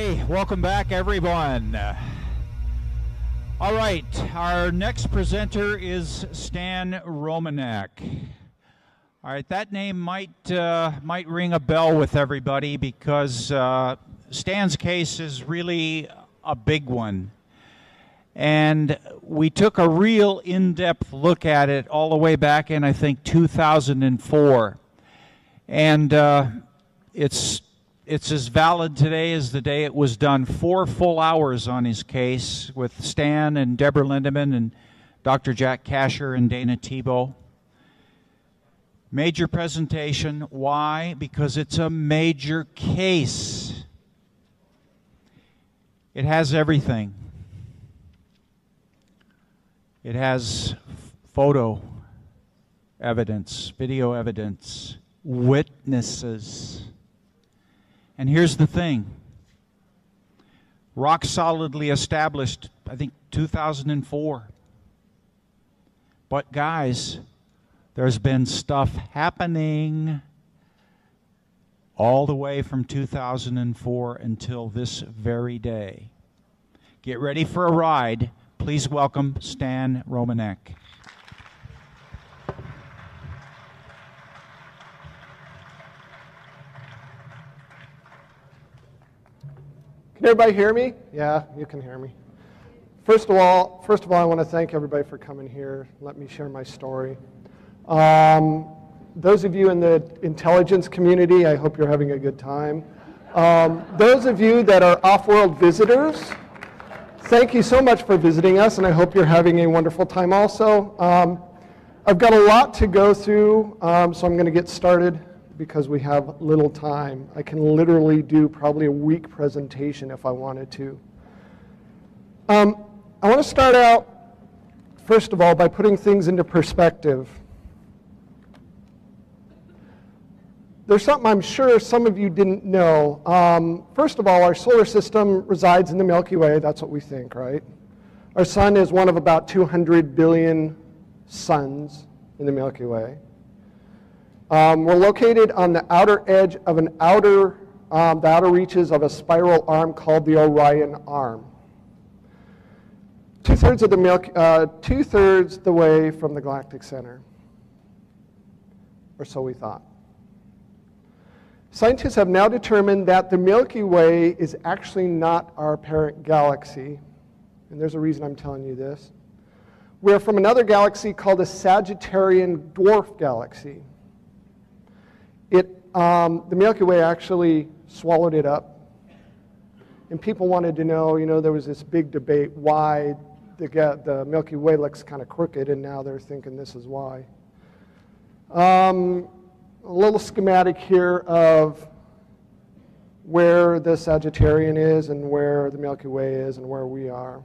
Okay, welcome back everyone. All right, our next presenter is Stan Romanek. All right, that name might ring a bell with everybody because Stan's case is really a big one. And we took a real in-depth look at it all the way back in, I think, 2004. And it's as valid today as the day it was done. 4 full hours on his case with Stan and Deborah Lindemann and Dr. Jack Kasher and Dana Tebow. Major presentation. Why? Because it's a major case. It has everything. It has photo evidence, video evidence, witnesses. And here's the thing. Rock solidly established, I think, 2004. But guys, there's been stuff happening all the way from 2004 until this very day. Get ready for a ride. Please welcome Stan Romanek. Can everybody hear me? Yeah, you can hear me. First of all, I want to thank everybody for coming here. Let me share my story. Those of you in the intelligence community, I hope you're having a good time. Those of you that are off-world visitors, thank you so much for visiting us, and I hope you're having a wonderful time also. I've got a lot to go through, so I'm going to get started because we have little time. I can literally do probably a week presentation if I wanted to. I want to start out, first of all, by putting things into perspective. There's something I'm sure some of you didn't know. First of all, our solar system resides in the Milky Way. That's what we think, right? Our sun is one of about 200 billion suns in the Milky Way. We're located on the outer edge of the outer reaches of a spiral arm called the Orion Arm. Two-thirds the way from the galactic center, or so we thought. Scientists have now determined that the Milky Way is actually not our parent galaxy, and there's a reason I'm telling you this. We're from another galaxy called a Sagittarian dwarf galaxy. The Milky Way actually swallowed it up, and people wanted to know, there was this big debate why the Milky Way looks kind of crooked, and now they're thinking this is why. A little schematic here of where the Sagittarian is and where the Milky Way is and where we are.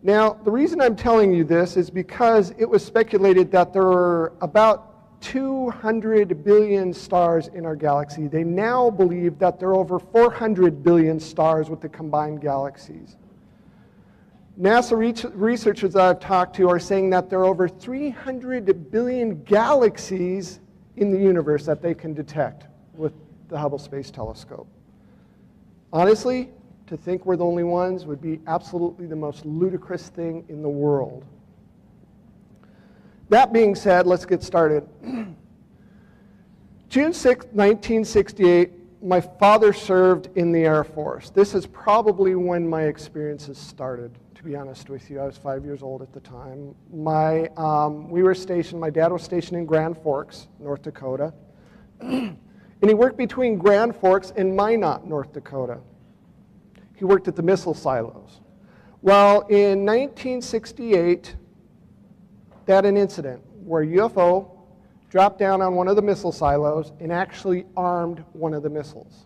Now, the reason I'm telling you this is because it was speculated that there are about 200 billion stars in our galaxy. They now believe that there are over 400 billion stars with the combined galaxies. NASA researchers that I've talked to are saying that there are over 300 billion galaxies in the universe that they can detect with the Hubble Space Telescope. Honestly, to think we're the only ones would be absolutely the most ludicrous thing in the world. That being said, let's get started. June 6, 1968, my father served in the Air Force. This is probably when my experiences started, to be honest with you. I was 5 years old at the time. My dad was stationed in Grand Forks, North Dakota. And he worked between Grand Forks and Minot, North Dakota. He worked at the missile silos. Well, in 1968, they had an incident where a UFO dropped down on one of the missile silos and actually armed one of the missiles.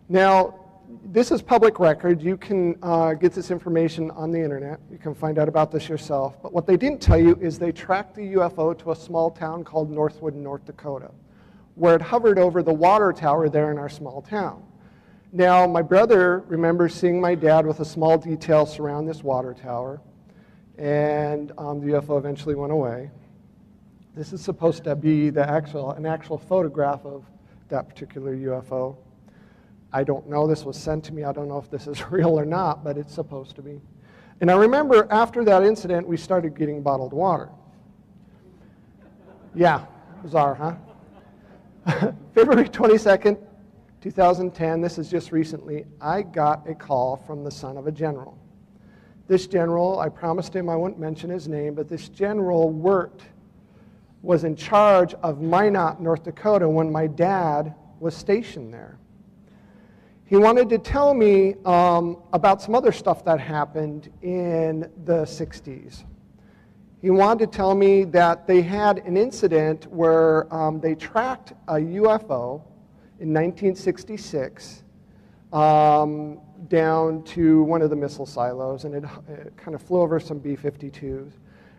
Now, this is public record. You can get this information on the internet. You can find out about this yourself. But what they didn't tell you is they tracked the UFO to a small town called Northwood, North Dakota, where it hovered over the water tower there in our small town. Now, my brother remembers seeing my dad with a small detail surround this water tower. And the UFO eventually went away. This is supposed to be an actual photograph of that particular UFO. I don't know. This was sent to me. I don't know if this is real or not, but it's supposed to be. And I remember after that incident, we started getting bottled water. Yeah, bizarre, huh? February 22nd, 2010, this is just recently, I got a call from the son of a general. This general, I promised him I wouldn't mention his name, but this general was in charge of Minot, North Dakota, when my dad was stationed there. He wanted to tell me about some other stuff that happened in the 60s. He wanted to tell me that they had an incident where they tracked a UFO in 1966 down to one of the missile silos, and it kind of flew over some B-52s.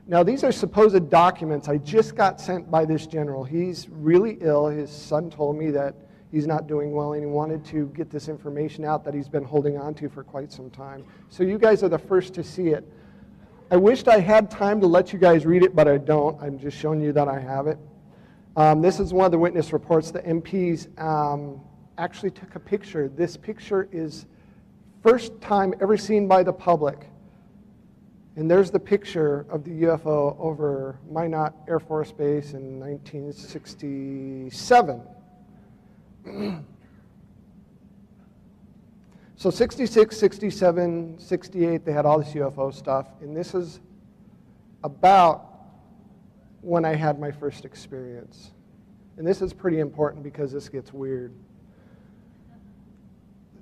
Now, these are supposed documents I just got sent by this general. He's really ill. His son told me that he's not doing well, and he wanted to get this information out that he's been holding on to for quite some time. So you guys are the first to see it. I wished I had time to let you guys read it, but I don't. I'm just showing you that I have it. This is one of the witness reports. The MPs actually took a picture. This picture is first time ever seen by the public. And there's the picture of the UFO over Minot Air Force Base in 1967. So 66, 67, 68, they had all this UFO stuff. And this is about when I had my first experience. And this is pretty important because this gets weird.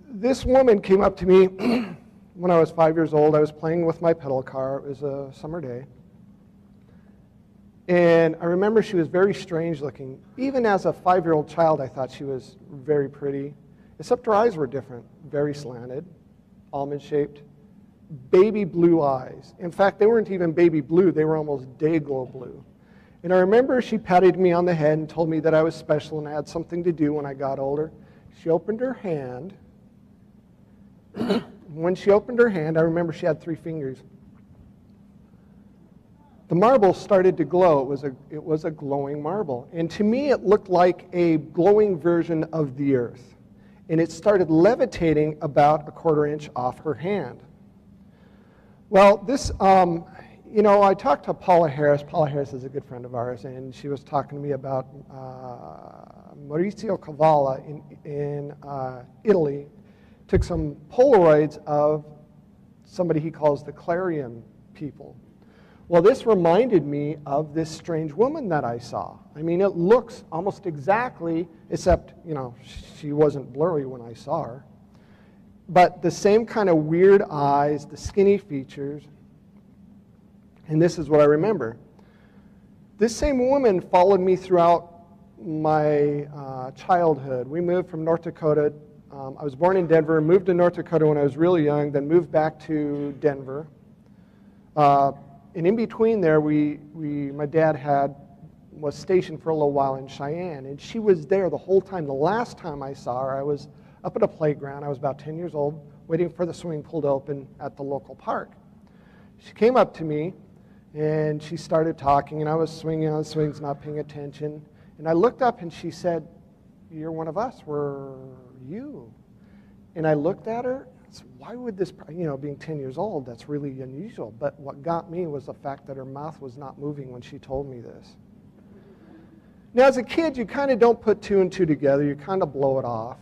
This woman came up to me when I was 5 years old. I was playing with my pedal car. It was a summer day. And I remember she was very strange looking. Even as a 5-year-old child, I thought she was very pretty, except her eyes were different, very slanted, almond-shaped, baby blue eyes. In fact, they weren't even baby blue. They were almost day-glow blue. And I remember she patted me on the head and told me that I was special and I had something to do when I got older. She opened her hand. When she opened her hand, I remember she had 3 fingers. The marble started to glow. It was a glowing marble. And to me, it looked like a glowing version of the earth. And it started levitating about a 1/4 inch off her hand. Well, this, I talked to Paula Harris. Paula Harris is a good friend of ours, and she was talking to me about Maurizio Cavalli in Italy. Took some Polaroids of somebody he calls the Clarion people. Well, this reminded me of this strange woman that I saw. I mean, it looks almost exactly, except, she wasn't blurry when I saw her. But the same kind of weird eyes, the skinny features. And this is what I remember. This same woman followed me throughout my childhood. We moved from North Dakota. I was born in Denver, moved to North Dakota when I was really young, then moved back to Denver. And in between there, my dad was stationed for a little while in Cheyenne, and she was there the whole time. The last time I saw her, I was up at a playground. I was about 10 years old, waiting for the swimming pool to open at the local park. She came up to me, and she started talking, and I was swinging on the swings, not paying attention. And I looked up, and she said, "You're one of us. We're you." And I looked at her. Why would this, being 10 years old, that's really unusual. But what got me was the fact that her mouth was not moving when she told me this. Now, as a kid, you kind of don't put 2 and 2 together. You kind of blow it off.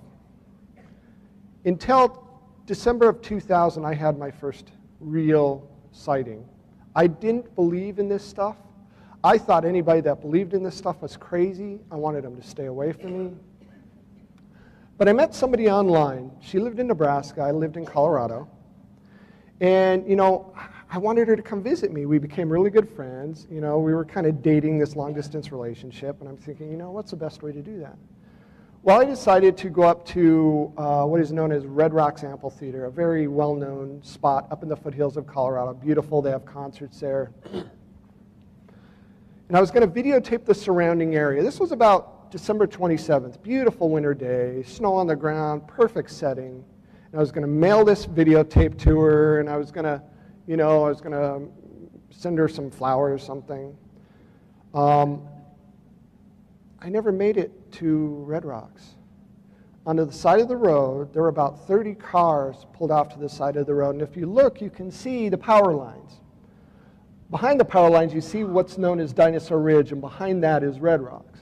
Until December of 2000, I had my first real sighting. I didn't believe in this stuff. I thought anybody that believed in this stuff was crazy. I wanted them to stay away from me. But I met somebody online. She lived in Nebraska. I lived in Colorado. And, I wanted her to come visit me. We became really good friends. We were kind of dating this long-distance relationship. And I'm thinking, what's the best way to do that? Well, I decided to go up to what is known as Red Rocks Amphitheater, a very well-known spot up in the foothills of Colorado. Beautiful. They have concerts there. And I was going to videotape the surrounding area. This was about December 27th, beautiful winter day, snow on the ground, perfect setting. And I was going to mail this videotape to her, and I was going to, send her some flowers or something. I never made it to Red Rocks. onto the side of the road. There were about 30 cars pulled off to the side of the road. And if you look, you can see the power lines. Behind the power lines, you see what's known as Dinosaur Ridge, and behind that is Red Rocks.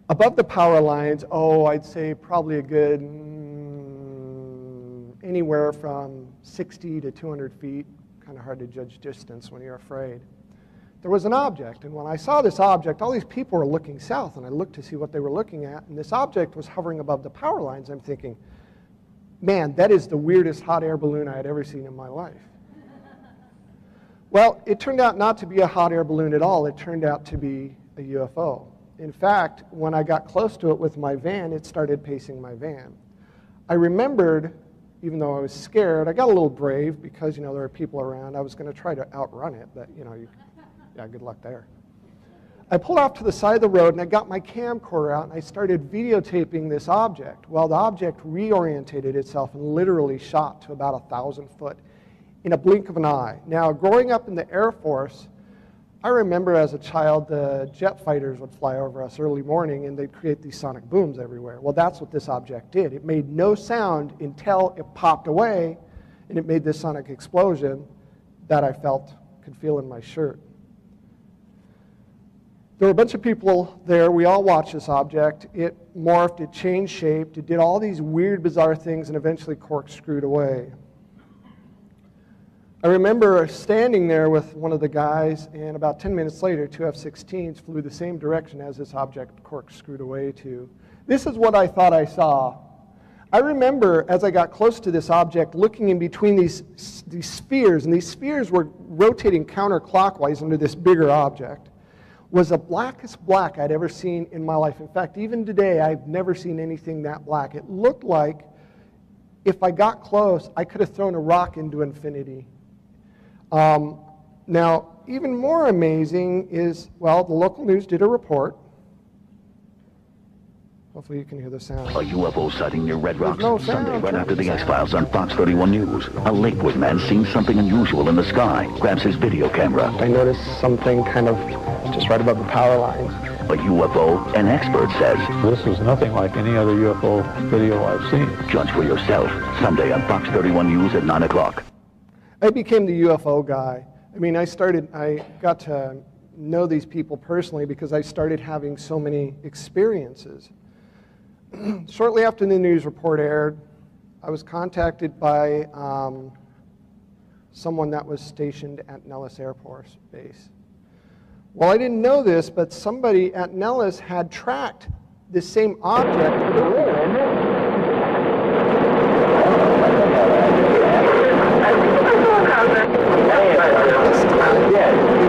Above the power lines, I'd say probably a good anywhere from 60 to 200 feet. Kind of hard to judge distance when you're afraid. There was an object, and when I saw this object, all these people were looking south, and I looked to see what they were looking at, and this object was hovering above the power lines. I'm thinking, man, that is the weirdest hot air balloon I had ever seen in my life. Well, it turned out not to be a hot air balloon at all. It turned out to be a UFO. In fact, when I got close to it with my van, it started pacing my van. I remembered, even though I was scared, I got a little brave because, there were people around. I was going to try to outrun it, but, yeah, good luck there. I pulled off to the side of the road, and I got my camcorder out, and I started videotaping this object. Well, the object reorientated itself and literally shot to about 1,000 foot in a blink of an eye. Now, growing up in the Air Force, I remember as a child the jet fighters would fly over us early morning, and they'd create these sonic booms everywhere. Well, that's what this object did. It made no sound until it popped away, and it made this sonic explosion that I could feel in my shirt. There were a bunch of people there. We all watched this object. It morphed, it changed shape, it did all these weird, bizarre things, and eventually corkscrewed away. I remember standing there with one of the guys, and about 10 minutes later, two F-16s flew the same direction as this object corkscrewed away to. This is what I thought I saw. I remember, as I got close to this object, looking in between these spheres, and these spheres were rotating counterclockwise under this bigger object. Was the blackest black I'd ever seen in my life. In fact, even today, I've never seen anything that black. It looked like if I got close, I could have thrown a rock into infinity. Now, even more amazing is, well, the local news did a report. Hopefully you can hear the sound. A UFO sighting near Red Rocks no Sunday right after the X-Files on Fox 31 News. A Lakewood man sees something unusual in the sky, grabs his video camera. I noticed something kind of just right above the power lines. A UFO, an expert says. This is nothing like any other UFO video I've seen. Judge for yourself, Sunday on Fox 31 News at 9 o'clock. I became the UFO guy. I mean, I got to know these people personally because I started having so many experiences. Shortly after the news report aired, I was contacted by someone that was stationed at Nellis Air Force Base. Well, I didn't know this, but somebody at Nellis had tracked this same object. It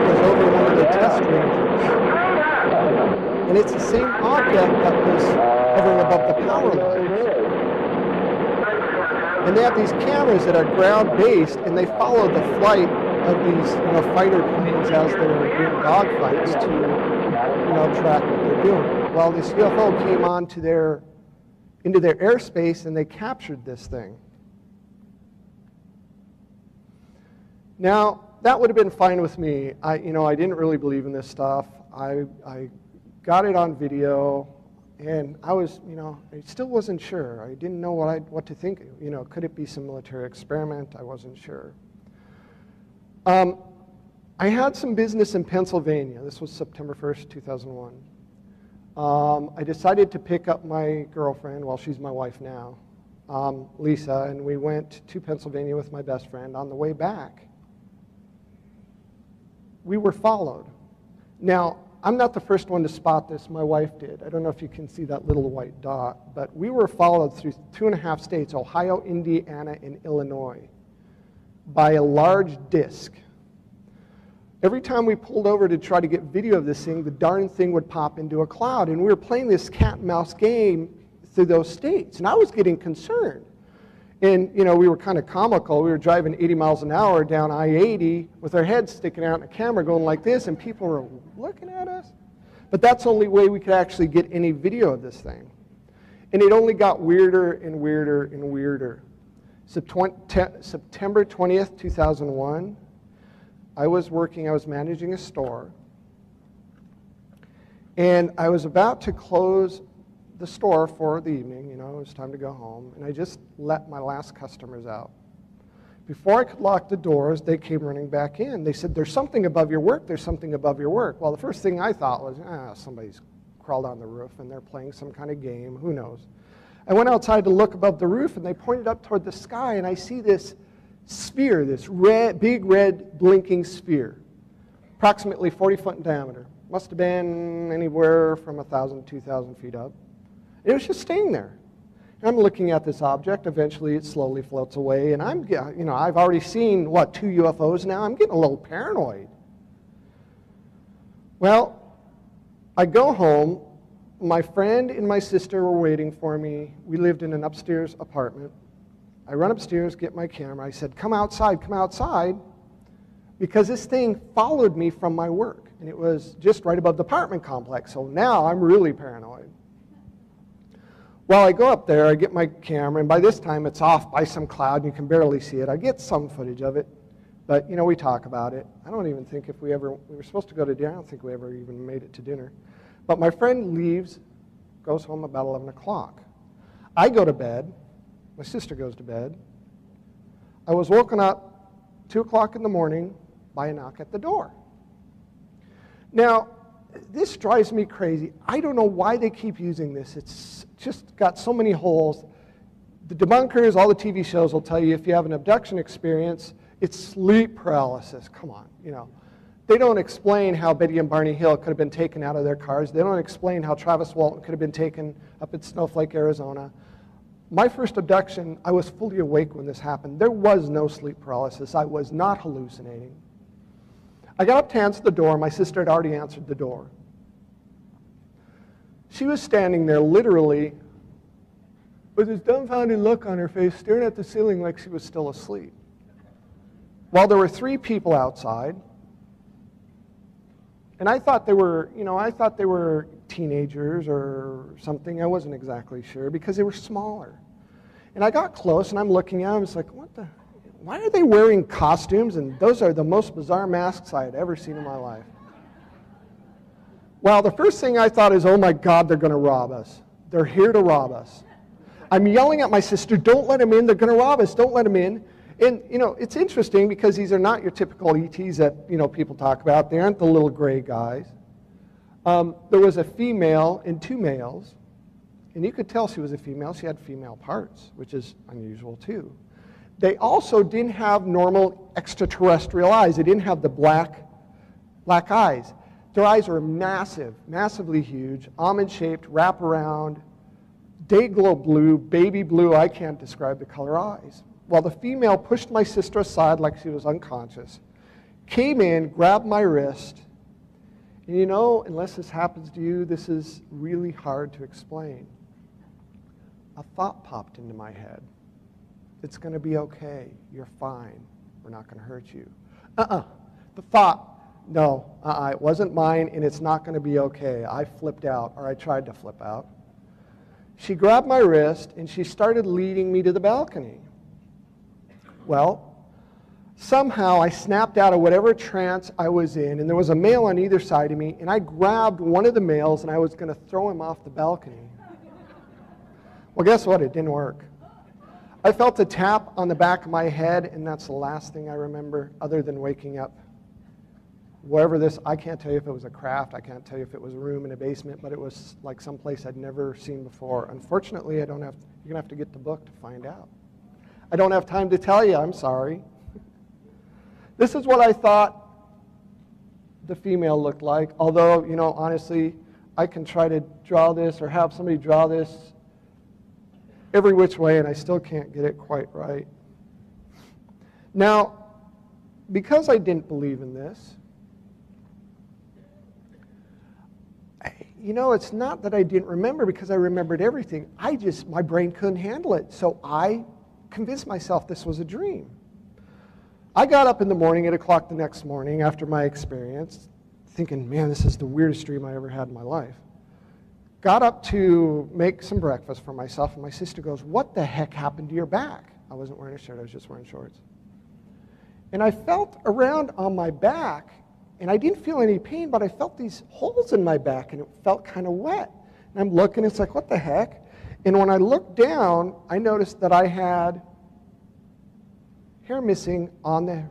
was over one of the test ranges. And it's the same object that was hovering above the power lines. And they have these cameras that are ground-based, and they follow the flight of these fighter planes as they're doing dogfights to track what they're doing. Well, this UFO came into their airspace, and they captured this thing. Now, that would have been fine with me. I didn't really believe in this stuff. I got it on video, and I was, I still wasn't sure. I didn't know what to think. Could it be some military experiment? I wasn't sure. I had some business in Pennsylvania. This was September 1st, 2001. I decided to pick up my girlfriend, well, she's my wife now, Lisa, and we went to Pennsylvania with my best friend. On the way back, we were followed. Now, I'm not the first one to spot this. My wife did. I don't know if you can see that little white dot, but we were followed through 2.5 states, Ohio, Indiana, and Illinois, by a large disc. Every time we pulled over to try to get video of this thing, the darn thing would pop into a cloud, and we were playing this cat and mouse game through those states, and I was getting concerned. And, we were kind of comical. We were driving 80 miles an hour down I-80 with our heads sticking out in a camera going like this, and people were looking at us. But that's the only way we could actually get any video of this thing. And it only got weirder and weirder and weirder. September 20th, 2001, I was managing a store, and I was about to close the store for the evening. You know, it was time to go home, and I just let my last customers out. Before I could lock the doors, they came running back in. They said, "There's something above your work. There's something above your work." Well, the first thing I thought was, somebody's crawled on the roof and they're playing some kind of game. Who knows? I went outside to look above the roof, and they pointed up toward the sky, and I see this sphere, this big red blinking sphere, approximately 40 foot in diameter. Must have been anywhere from 1,000 to 2,000 feet up. It was just staying there. And I'm looking at this object. Eventually, it slowly floats away, and I've already seen, 2 UFOs now? I'm getting a little paranoid. Well, I go home. My friend and my sister were waiting for me. We lived in an upstairs apartment. I run upstairs, get my camera. I said, come outside, because this thing followed me from my work, and it was just right above the apartment complex, so now I'm really paranoid. Well, I go up there, I get my camera, and by this time it's off by some cloud, and you can barely see it. I get some footage of it, but, we talk about it. I don't even think we were supposed to go to dinner. I don't think we ever even made it to dinner. But my friend leaves, goes home about 11 o'clock. I go to bed. My sister goes to bed. I was woken up 2 o'clock in the morning by a knock at the door. Now, this drives me crazy. I don't know why they keep using this. It's just got so many holes. The debunkers, all the TV shows will tell you if you have an abduction experience, it's sleep paralysis. Come on, They don't explain how Betty and Barney Hill could have been taken out of their cars. They don't explain how Travis Walton could have been taken up in Snowflake, Arizona. My first abduction, I was fully awake when this happened. There was no sleep paralysis. I was not hallucinating. I got up to answer the door. My sister had already answered the door. She was standing there literally with this dumbfounded look on her face, staring at the ceiling like she was still asleep. While there were 3 people outside, and I thought they were teenagers or something. I wasn't exactly sure because they were smaller. And I got close, and I'm looking at them. It's like, why are they wearing costumes? And those are the most bizarre masks I had ever seen in my life. Well, the first thing I thought is, oh my God, they're going to rob us. They're here to rob us. I'm yelling at my sister, don't let them in. They're going to rob us. Don't let them in. And, it's interesting because these are not your typical ETs that, people talk about. They aren't the little gray guys. There was a female and 2 males, and you could tell she was a female. She had female parts, which is unusual too. They also didn't have normal extraterrestrial eyes. They didn't have the black eyes. Their eyes were massive, massively huge, almond-shaped, wrap-around, day-glow blue, baby blue. I can't describe the color eyes. Well, the female pushed my sister aside like she was unconscious, came in, grabbed my wrist, and unless this happens to you, this is really hard to explain. A thought popped into my head. It's going to be okay. You're fine. We're not going to hurt you. The thought, no, it wasn't mine, and it's not going to be okay. I flipped out, or I tried to flip out. She grabbed my wrist, and she started leading me to the balcony. Well, somehow I snapped out of whatever trance I was in, and there was a male on either side of me, and I grabbed one of the males, and I was going to throw him off the balcony. Well, guess what? It didn't work. I felt a tap on the back of my head, and that's the last thing I remember other than waking up. I can't tell you if it was a craft, I can't tell you if it was a room in a basement, but it was like someplace I'd never seen before. Unfortunately, you're going to have to get the book to find out. I don't have time to tell you, I'm sorry. This is what I thought the female looked like, although, honestly, I can try to draw this or have somebody draw this every which way, and I still can't get it quite right. Now, because I didn't believe in this, it's not that I didn't remember, because I remembered everything. My brain couldn't handle it, so I convinced myself this was a dream. I got up in the morning, 8 o'clock the next morning after my experience, thinking, man, this is the weirdest dream I ever had in my life. Got up to make some breakfast for myself, and my sister goes, what the heck happened to your back? I wasn't wearing a shirt, I was just wearing shorts. And I felt around on my back, and I didn't feel any pain, but I felt these holes in my back, and it felt kind of wet. And I'm looking, it's like, what the heck? And when I looked down, I noticed that I had hair missing on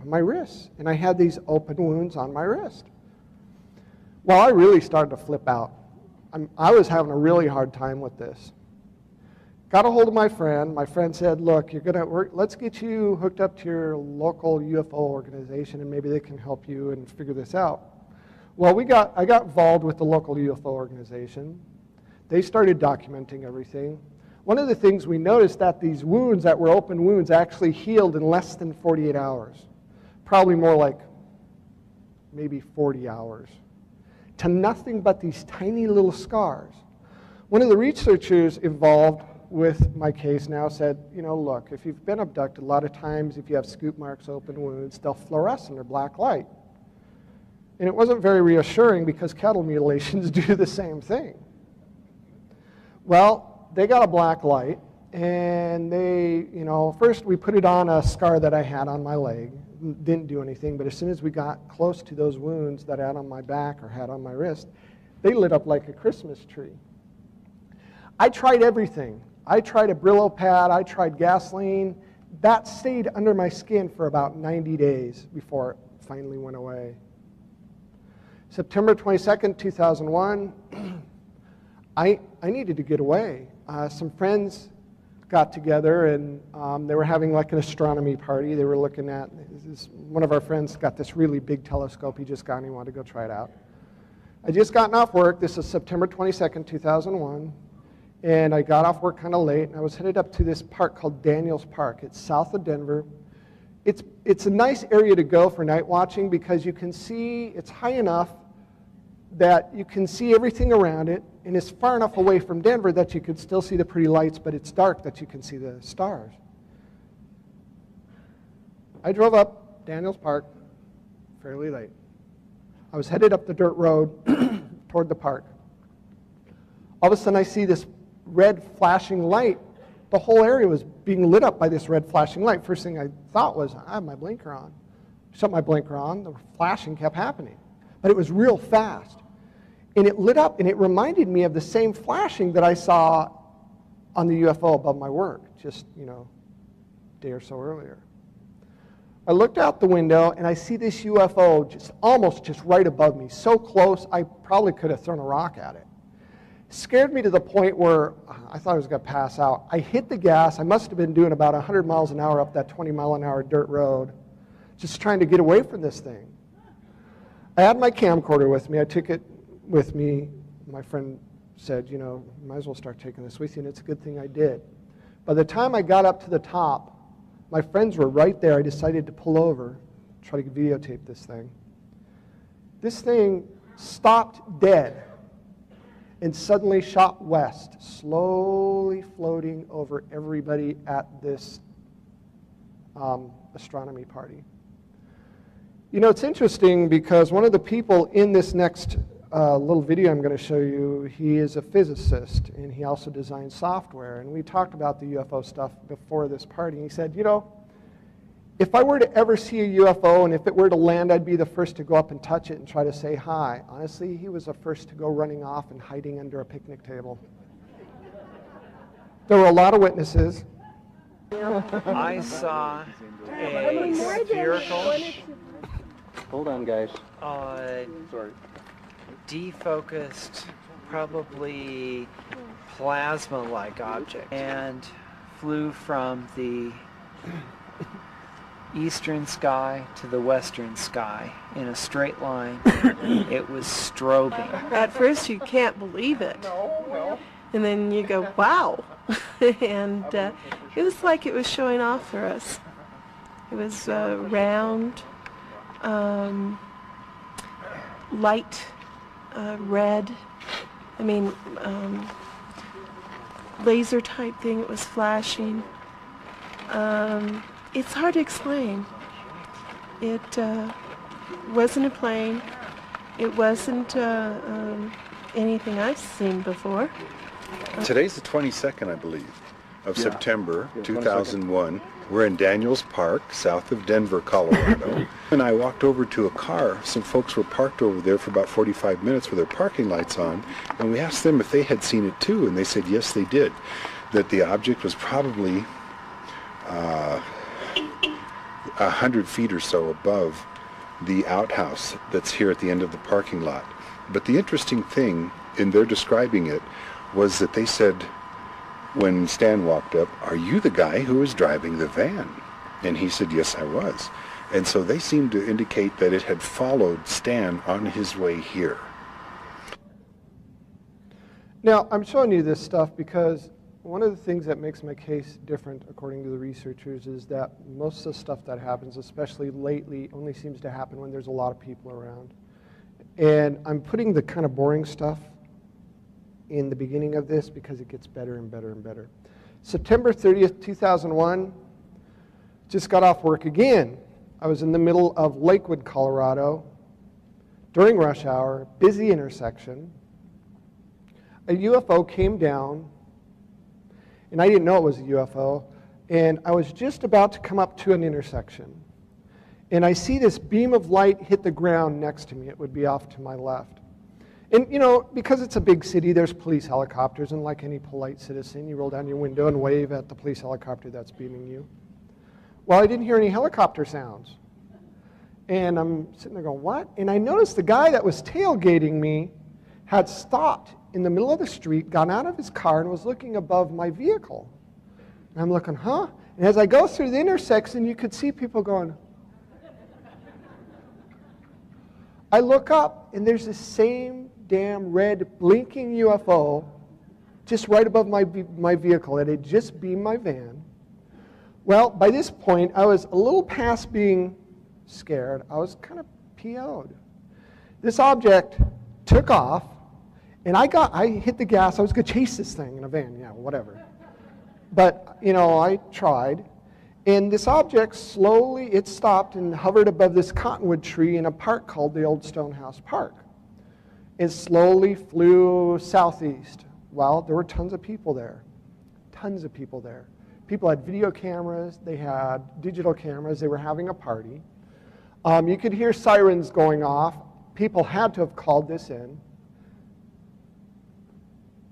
my wrist. And I had these open wounds on my wrist. Well, I really started to flip out. I was having a really hard time with this. Got a hold of my friend. My friend said, look, let's get you hooked up to your local UFO organization and maybe they can help you and figure this out. Well, I got involved with the local UFO organization. They started documenting everything. One of the things we noticed that these wounds that were open wounds actually healed in less than 48 hours. Probably more like maybe 40 hours. To nothing but these tiny little scars. One of the researchers involved with my case now said, look, if you've been abducted, a lot of times if you have scoop marks, open wounds, they'll fluoresce under black light. And it wasn't very reassuring because cattle mutilations do the same thing. Well, they got a black light, and they, first we put it on a scar that I had on my leg. Didn't do anything, but as soon as we got close to those wounds that I had on my back or had on my wrist, they lit up like a Christmas tree. I tried everything. I tried a Brillo pad, I tried gasoline. That stayed under my skin for about 90 days before it finally went away. September 22nd, 2001, I needed to get away. Some friends got together and they were having like an astronomy party. They were looking at, one of our friends got this really big telescope he just got and he wanted to go try it out. I just gotten off work. This is September 22nd, 2001. And I got off work kind of late and I was headed up to this park called Daniels Park. It's south of Denver. It's a nice area to go for night watching because you can see, it's high enough that you can see everything around it, and it's far enough away from Denver that you could still see the pretty lights, but it's dark that you can see the stars. I drove up Daniels Park fairly late. I was headed up the dirt road toward the park. All of a sudden I see this red flashing light. The whole area was being lit up by this red flashing light. First thing I thought was, I have my blinker on. Shut my blinker on, the flashing kept happening. But it was real fast. And it lit up, and it reminded me of the same flashing that I saw on the UFO above my work, just, a day or so earlier. I looked out the window, and I see this UFO almost just right above me, so close I probably could have thrown a rock at it. It scared me to the point where I thought I was going to pass out. I hit the gas. I must have been doing about 100 miles an hour up that 20-mile-an-hour dirt road, just trying to get away from this thing. I had my camcorder with me. I took it with me. My friend said, you might as well start taking this with you, and it's a good thing I did. By the time I got up to the top, my friends were right there. I decided to pull over, try to videotape this thing. This thing stopped dead and suddenly shot west, slowly floating over everybody at this astronomy party. It's interesting because one of the people in this next little video I'm going to show you, he is a physicist and he also designs software. And we talked about the UFO stuff before this party. And he said, if I were to ever see a UFO and if it were to land, I'd be the first to go up and touch it and try to say hi. Honestly, he was the first to go running off and hiding under a picnic table. There were a lot of witnesses. I saw a spherical, Hold on, guys. Sorry. Defocused, probably plasma-like object, and flew from the eastern sky to the western sky in a straight line. It was strobing. At first you can't believe it. No. And then you go, wow. And it was like it was showing off for us. It was round, light red, laser type thing. It was flashing. It's hard to explain. It wasn't a plane. It wasn't anything I've seen before. Today's the 22nd, I believe, of September 2001. We're in Daniels Park, south of Denver, Colorado. And I walked over to a car. Some folks were parked over there for about 45 minutes with their parking lights on. And we asked them if they had seen it too. And they said, yes, they did. That the object was probably 100 feet or so above the outhouse that's here at the end of the parking lot. But the interesting thing in their describing it was that they said, when Stan walked up, "Are you the guy who was driving the van?" And he said, "Yes, I was." And so they seemed to indicate that it had followed Stan on his way here. Now, I'm showing you this stuff because one of the things that makes my case different, according to the researchers, is that most of the stuff that happens, especially lately, only seems to happen when there's a lot of people around. And I'm putting the kind of boring stuff in the beginning of this because it gets better and better and better. September 30th, 2001, just got off work again. I was in the middle of Lakewood, Colorado, during rush hour, busy intersection. A UFO came down, and I didn't know it was a UFO, and I was just about to come up to an intersection. And I see this beam of light hit the ground next to me. It would be off to my left. And, you know, because it's a big city, there's police helicopters, and like any polite citizen, you roll down your window and wave at the police helicopter that's beaming you. Well, I didn't hear any helicopter sounds. And I'm sitting there going, what? And I noticed the guy that was tailgating me had stopped in the middle of the street, got out of his car, and was looking above my vehicle. And I'm looking, huh? And as I go through the intersection, you could see people going. I look up, and there's the same damn red blinking UFO just right above my vehicle. It had just beamed my van. Well, by this point, I was a little past being scared. I was kind of PO'd. This object took off, and I hit the gas. I was going to chase this thing in a van, yeah, whatever. But, you know, I tried. And this object slowly, it stopped and hovered above this cottonwood tree in a park called the Old Stonehouse Park. It slowly flew southeast. Well, there were tons of people there. Tons of people there. People had video cameras. They had digital cameras. They were having a party. You could hear sirens going off. People had to have called this in.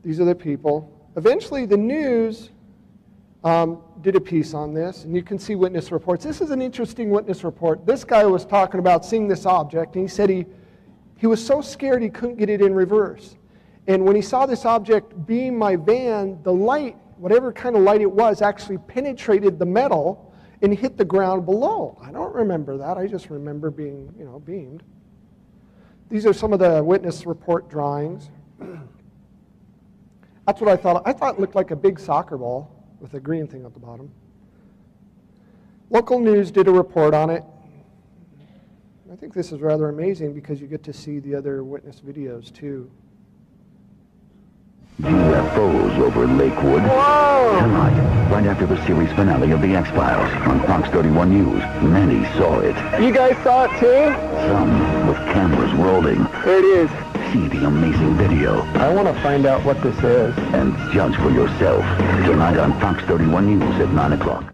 These are the people. Eventually, the news did a piece on this, and you can see witness reports. This is an interesting witness report. This guy was talking about seeing this object, and he said he was so scared he couldn't get it in reverse. And when he saw this object beam my van, the light, whatever kind of light it was, actually penetrated the metal and hit the ground below. I don't remember that. I just remember being, you know, beamed. These are some of the witness report drawings. That's what I thought. I thought it looked like a big soccer ball with a green thing at the bottom. Local news did a report on it. I think this is rather amazing because you get to see the other witness videos too. UFOs over Lakewood. Whoa! Tonight, right after the series finale of The X-Files on Fox 31 News, many saw it. You guys saw it too? Some with cameras rolling. There it is. See the amazing video. I want to find out what this is. And judge for yourself. Tonight on Fox 31 News at 9 o'clock.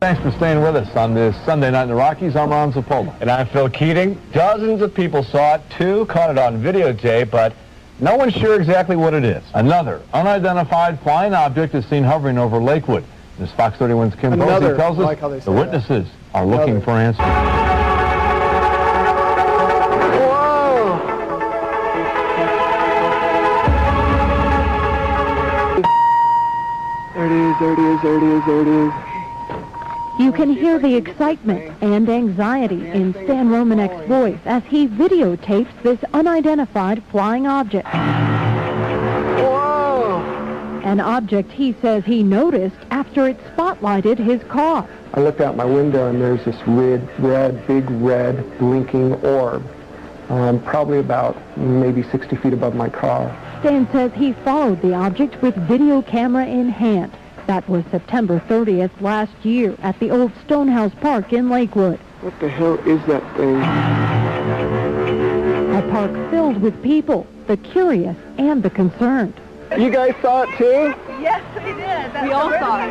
Thanks for staying with us on this Sunday night in the Rockies. I'm Ron Zapola. And I'm Phil Keating. Dozens of people saw it, too, caught it on videotape, but no one's sure exactly what it is. Another unidentified flying object is seen hovering over Lakewood. As Fox 31's Kim Posey tells us, the witnesses are looking for answers. Whoa! There it is, there it is, there it is, there it is. You can hear the excitement and anxiety in Stan Romanek's voice as he videotapes this unidentified flying object. Whoa! An object he says he noticed after it spotlighted his car. I looked out my window and there's this big red blinking orb, probably about maybe 60 feet above my car. Stan says he followed the object with video camera in hand. That was September 30th last year at the Old Stonehouse Park in Lakewood. What the hell is that thing? A park filled with people, the curious and the concerned. You guys saw it too? Yes, we did. We all saw it.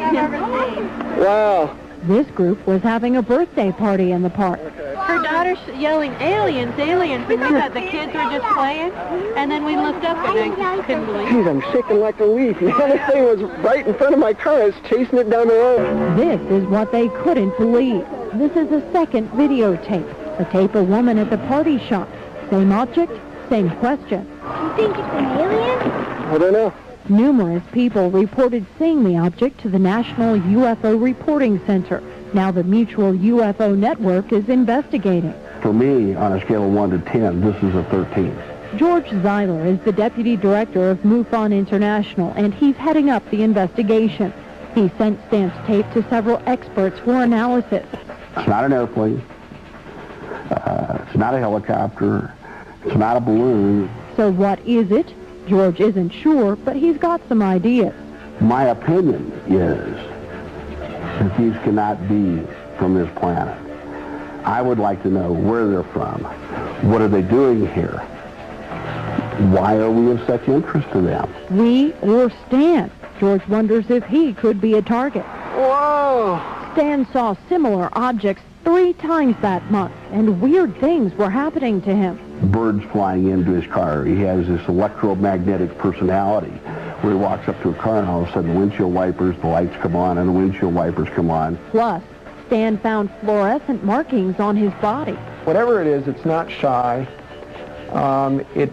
Wow. This group was having a birthday party in the park. Her daughter's yelling, aliens, aliens, and we thought the kids were just playing, and then we looked up and I couldn't believe it. Geez, I'm shaking like a leaf. The other thing was right in front of my car. I was chasing it down the road. This is what they couldn't believe. This is a second videotape. A tape a woman at the party shot. Same object, same question. You think it's an alien? I don't know. Numerous people reported seeing the object to the National UFO Reporting Center. Now the Mutual UFO Network is investigating. For me, on a scale of 1 to 10, this is a 13. George Zeiler is the deputy director of MUFON International, and he's heading up the investigation. He sent Stan's tape to several experts for analysis. It's not an airplane. It's not a helicopter. It's not a balloon. So what is it? George isn't sure, but he's got some ideas. My opinion is that these cannot be from this planet. I would like to know where they're from. What are they doing here? Why are we of such interest to them? We or Stan? George wonders if he could be a target. Whoa! Stan saw similar objects 3 times that month, and weird things were happening to him. Birds flying into his car. He has this electromagnetic personality where he walks up to a car and all of a sudden the windshield wipers, the lights come on and the windshield wipers come on. Plus, Stan found fluorescent markings on his body. Whatever it is, it's not shy. It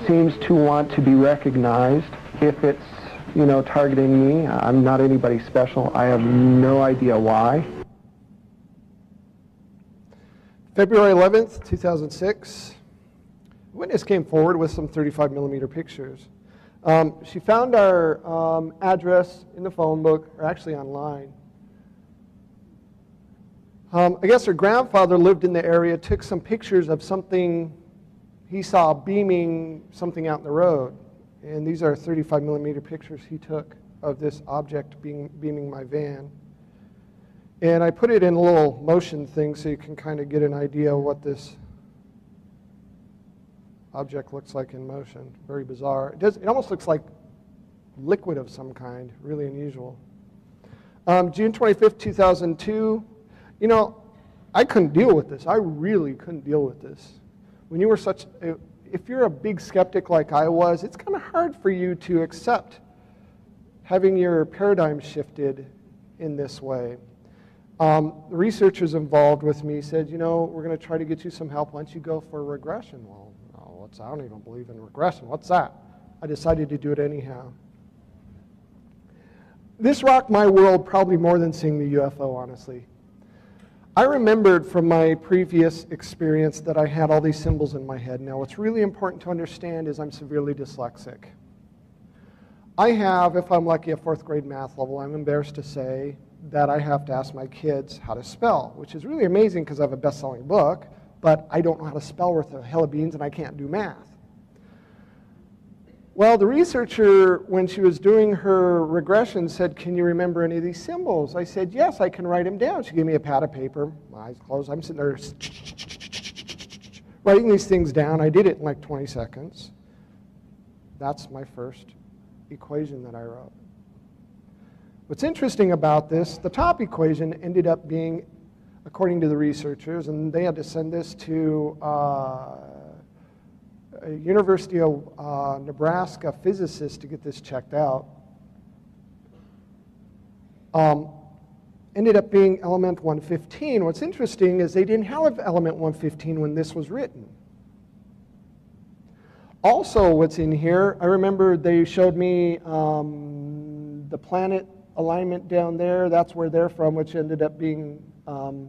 seems to want to be recognized. If it's, targeting me, I'm not anybody special. I have no idea why. February 11th, 2006, a witness came forward with some 35mm pictures. She found our address in the phone book, or actually online. I guess her grandfather lived in the area, took some pictures of something he saw beaming something out in the road. And these are 35mm pictures he took of this object beaming my van. And I put it in a little motion thing so you can kind of get an idea of what this object looks like in motion. Very bizarre. It almost looks like liquid of some kind, really unusual. June 25th, 2002, I couldn't deal with this. I really couldn't deal with this. When you were if you're a big skeptic like I was, it's kind of hard for you to accept having your paradigm shifted in this way. The researchers involved with me said, we're going to try to get you some help once you go for regression. Well, I don't even believe in regression. What's that? I decided to do it anyhow. This rocked my world probably more than seeing the UFO, honestly. I remembered from my previous experience that I had all these symbols in my head. Now, what's really important to understand is I'm severely dyslexic. I have, if I'm lucky, a 4th grade math level. I'm embarrassed to say that I have to ask my kids how to spell, which is really amazing because I have a best-selling book, but I don't know how to spell worth a hell of beans and I can't do math. Well, the researcher, when she was doing her regression, said, can you remember any of these symbols? I said, yes, I can write them down. She gave me a pad of paper, my eyes closed. I'm sitting there writing these things down. I did it in like 20 seconds. That's my first equation that I wrote. What's interesting about this, the top equation ended up being, according to the researchers, and they had to send this to a University of Nebraska physicist to get this checked out, ended up being element 115. What's interesting is they didn't have element 115 when this was written. Also, what's in here, I remember they showed me the planet alignment down there. That's where they're from, which ended up being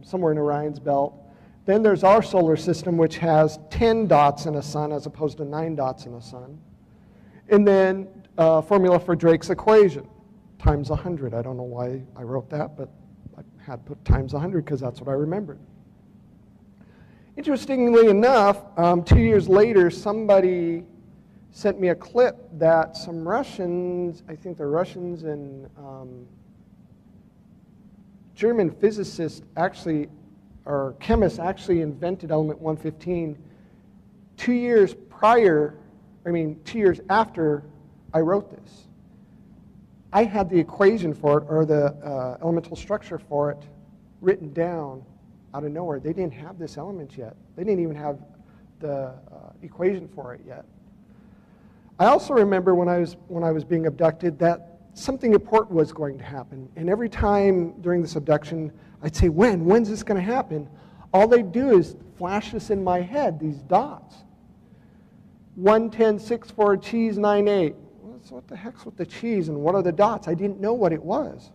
somewhere in Orion's belt. Then there's our solar system, which has 10 dots in a sun as opposed to 9 dots in a sun. And then formula for Drake's equation, times 100. I don't know why I wrote that, but I had put times 100 because that's what I remembered. Interestingly enough, 2 years later, somebody sent me a clip that some Russians, I think they're Russians and German physicists actually, or chemists actually invented element 115 2 years prior, 2 years after I wrote this. I had the equation for it, or the elemental structure for it, written down out of nowhere. They didn't have this element yet. They didn't even have the equation for it yet. I also remember when I was being abducted that something important was going to happen. And every time during this abduction, I'd say, when's this going to happen? All they'd do is flash this in my head, these dots. 110, 64, cheese, 98. What the heck's with the cheese and what are the dots? I didn't know what it was.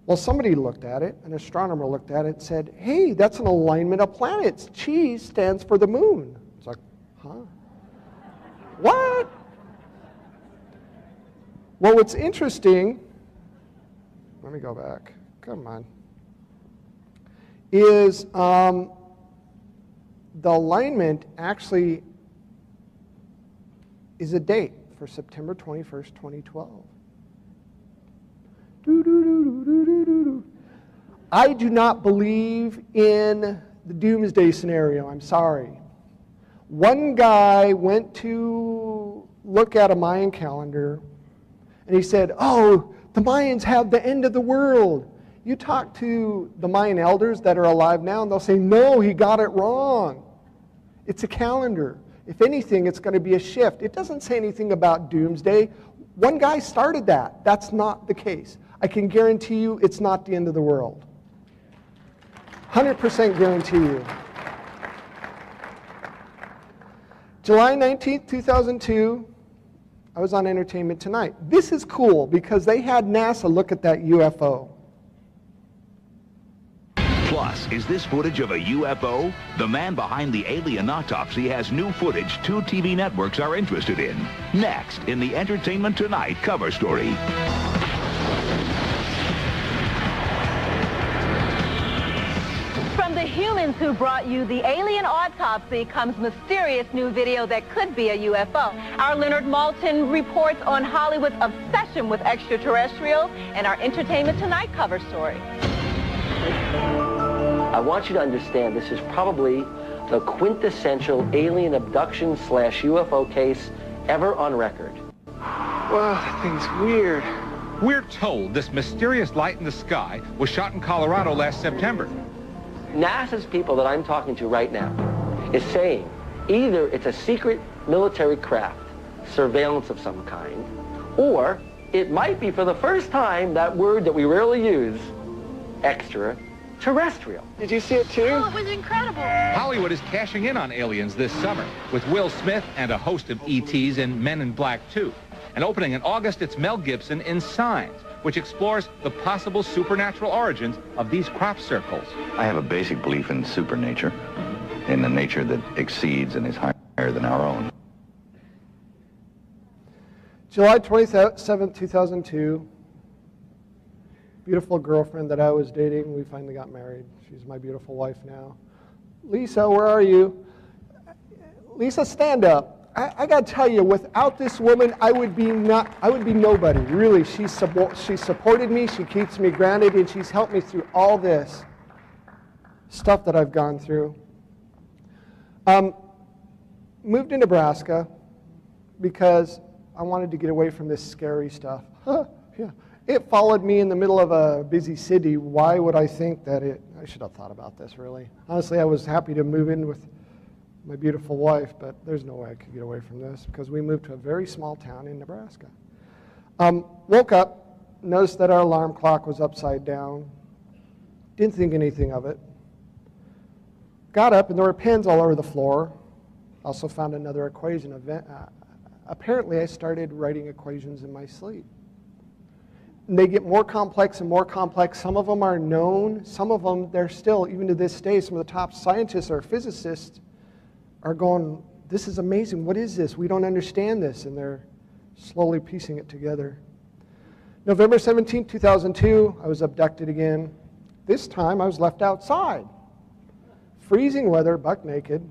Well, somebody looked at it, an astronomer looked at it and said, hey, that's an alignment of planets. Cheese stands for the moon. It's like, huh? What? Well, what's interesting, let me go back, come on, is the alignment actually is a date for September 21st, 2012. I do not believe in the doomsday scenario, I'm sorry. One guy went to look at a Mayan calendar and he said, oh, the Mayans have the end of the world. You talk to the Mayan elders that are alive now and they'll say, no, he got it wrong. It's a calendar. If anything, it's going to be a shift. It doesn't say anything about doomsday. One guy started that. That's not the case. I can guarantee you it's not the end of the world. 100% guarantee you. July 19th, 2002, I was on Entertainment Tonight. This is cool because they had NASA look at that UFO. Plus, is this footage of a UFO? The man behind the alien autopsy has new footage 2 TV networks are interested in. Next, in the Entertainment Tonight cover story. From the humans who brought you the alien autopsy comes mysterious new video that could be a UFO. Our Leonard Maltin reports on Hollywood's obsession with extraterrestrials and our Entertainment Tonight cover story. I want you to understand this is probably the quintessential alien abduction / UFO case ever on record. Wow, that thing's weird. We're told this mysterious light in the sky was shot in Colorado last September. NASA's people that I'm talking to right now is saying either it's a secret military craft, surveillance of some kind, or it might be for the first time that word that we rarely use, extraterrestrial. Did you see it too? Oh, it was incredible. Hollywood is cashing in on aliens this summer with Will Smith and a host of ETs in Men in Black 2. And opening in August, it's Mel Gibson in Signs, which explores the possible supernatural origins of these crop circles. I have a basic belief in supernature, in a nature that exceeds and is higher than our own. July 27th, 2002. Beautiful girlfriend that I was dating, we finally got married. She's my beautiful wife now. Lisa, where are you? Lisa, stand up. I got to tell you, without this woman, I would be nobody. Really, she supported me, she keeps me grounded, and she's helped me through all this stuff that I've gone through. Moved to Nebraska because I wanted to get away from this scary stuff. Yeah. It followed me in the middle of a busy city. Why would I think that I should have thought about this, really. Honestly, I was happy to move in with my beautiful wife, but there's no way I could get away from this because we moved to a very small town in Nebraska. Woke up, noticed that our alarm clock was upside down. Didn't think anything of it. Got up, and there were pens all over the floor. Also found another equation. Apparently, I started writing equations in my sleep. And they get more complex and more complex. Some of them are known. Some of them, they're still, even to this day, some of the top scientists or physicists are going, this is amazing. What is this? We don't understand this. And they're slowly piecing it together. November 17, 2002, I was abducted again. This time, I was left outside. Freezing weather, buck naked.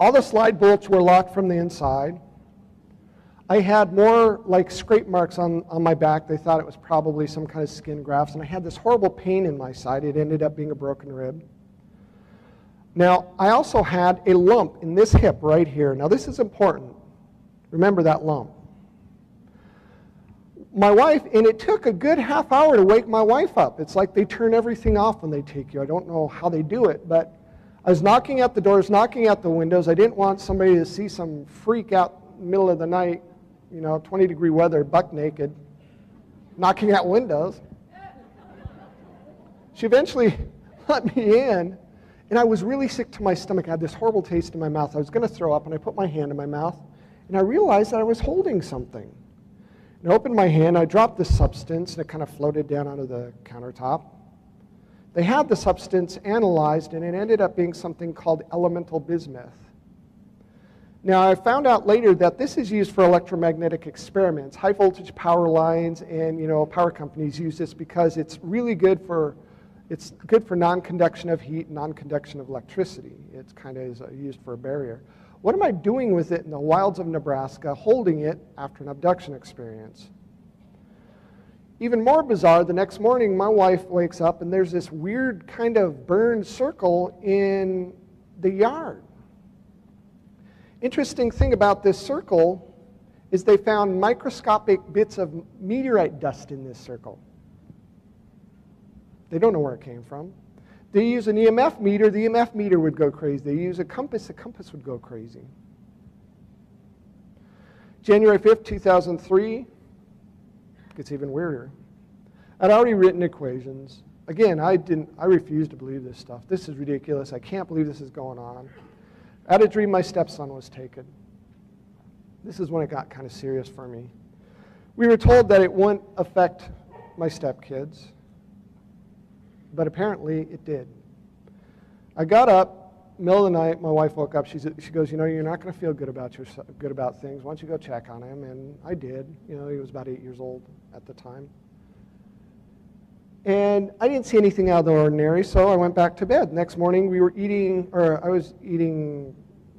All the slide bolts were locked from the inside. I had more like scrape marks on my back. They thought it was probably some kind of skin grafts. And I had this horrible pain in my side. It ended up being a broken rib. Now, I also had a lump in this hip right here. Now, this is important. Remember that lump. my wife, and it took a good half hour to wake my wife up. It's like they turn everything off when they take you. I don't know how they do it, but I was knocking at the doors, knocking at the windows. I didn't want somebody to see some freak out in the middle of the night, 20-degree weather, buck naked, knocking at windows. She eventually let me in, and I was really sick to my stomach. I had this horrible taste in my mouth. I was going to throw up, and I put my hand in my mouth, and I realized that I was holding something. And I opened my hand, I dropped the substance, and it kind of floated down onto the countertop. They had the substance analyzed, and it ended up being something called elemental bismuth. Now, I found out later that this is used for electromagnetic experiments. High voltage power lines and, power companies use this because it's really good for non-conduction of heat, non-conduction of electricity. It's kind of used for a barrier. What am I doing with it in the wilds of Nebraska, holding it after an abduction experience? Even more bizarre, the next morning my wife wakes up and there's this weird kind of burned circle in the yard. Interesting thing about this circle is they found microscopic bits of meteorite dust in this circle. They don't know where it came from. They use an EMF meter, the EMF meter would go crazy. They use a compass, the compass would go crazy. January 5th, 2003, gets even weirder. I'd already written equations. Again, I refuse to believe this stuff. This is ridiculous. I can't believe this is going on. I had a dream my stepson was taken. This is when it got kind of serious for me. We were told that it wouldn't affect my stepkids, but apparently it did. I got up, middle of the night, my wife woke up, she goes, you're not going to feel good about things. Why don't you go check on him? And I did. He was about 8 years old at the time. And I didn't see anything out of the ordinary, so I went back to bed. Next morning, I was eating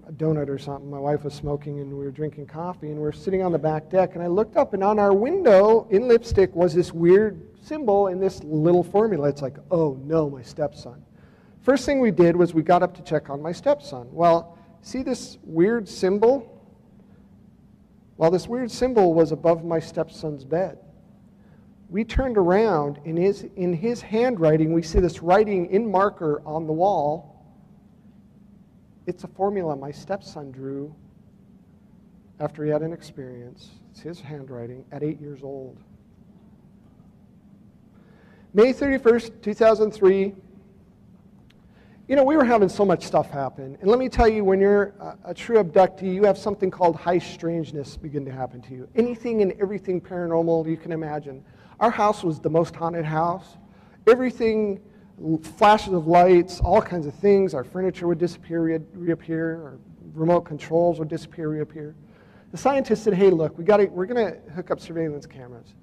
a donut or something. My wife was smoking, and we were drinking coffee, and we were sitting on the back deck, and I looked up, and on our window, in lipstick, was this weird symbol in this little formula. It's like, oh no, my stepson. First thing we did was we got up to check on my stepson. Well, see this weird symbol? Well, this weird symbol was above my stepson's bed. We turned around, and in his handwriting, we see this writing in marker on the wall. It's a formula my stepson drew after he had an experience. It's his handwriting at 8 years old. May 31st, 2003, we were having so much stuff happen. And let me tell you, when you're a true abductee, you have something called high strangeness begin to happen to you. Anything and everything paranormal you can imagine. Our house was the most haunted house. Everything, flashes of lights, all kinds of things. Our furniture would disappear, reappear. Our remote controls would disappear, reappear. The scientists said, hey, look, we're going to hook up surveillance cameras.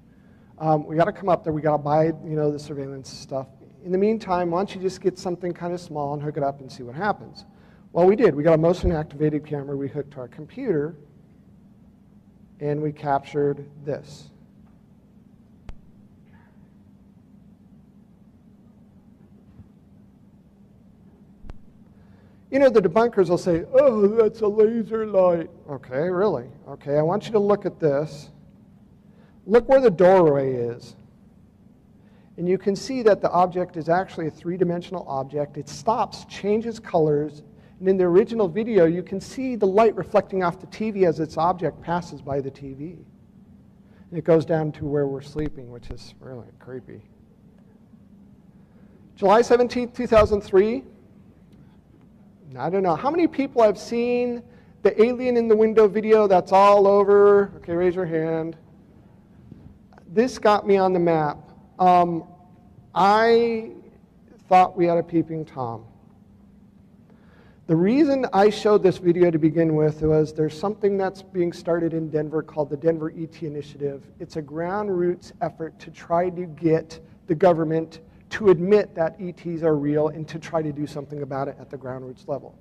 We got to come up there. We got to buy, the surveillance stuff. In the meantime, why don't you just get something kind of small and hook it up and see what happens? Well, we did. We got a motion-activated camera we hooked to our computer, and we captured this. The debunkers will say, oh, that's a laser light. Okay, really? Okay, I want you to look at this. Look where the doorway is. And you can see that the object is actually a three-dimensional object. It stops, changes colors, and in the original video, you can see the light reflecting off the TV as its object passes by the TV. And it goes down to where we're sleeping, which is really creepy. July 17th, 2003. I don't know. How many people have seen the alien in the window video? That's all over. Okay, raise your hand. This got me on the map. I thought we had a peeping Tom. The reason I showed this video to begin with was there's something that's being started in Denver called the Denver ET Initiative. It's a ground roots effort to try to get the government to admit that ETs are real and to try to do something about it at the ground roots level.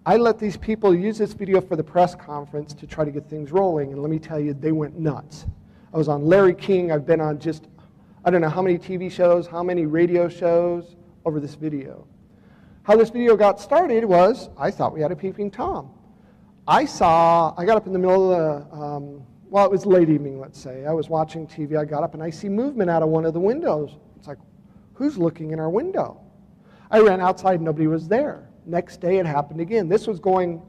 I let these people use this video for the press conference to try to get things rolling, and let me tell you, they went nuts. I was on Larry King. I've been on just, I don't know how many TV shows, how many radio shows over this video. How this video got started was, I thought we had a peeping Tom. I got up in the middle of well, it was late evening, let's say. I was watching TV. I got up and I see movement out of one of the windows. It's like, who's looking in our window? I ran outside, nobody was there. Next day it happened again. This was going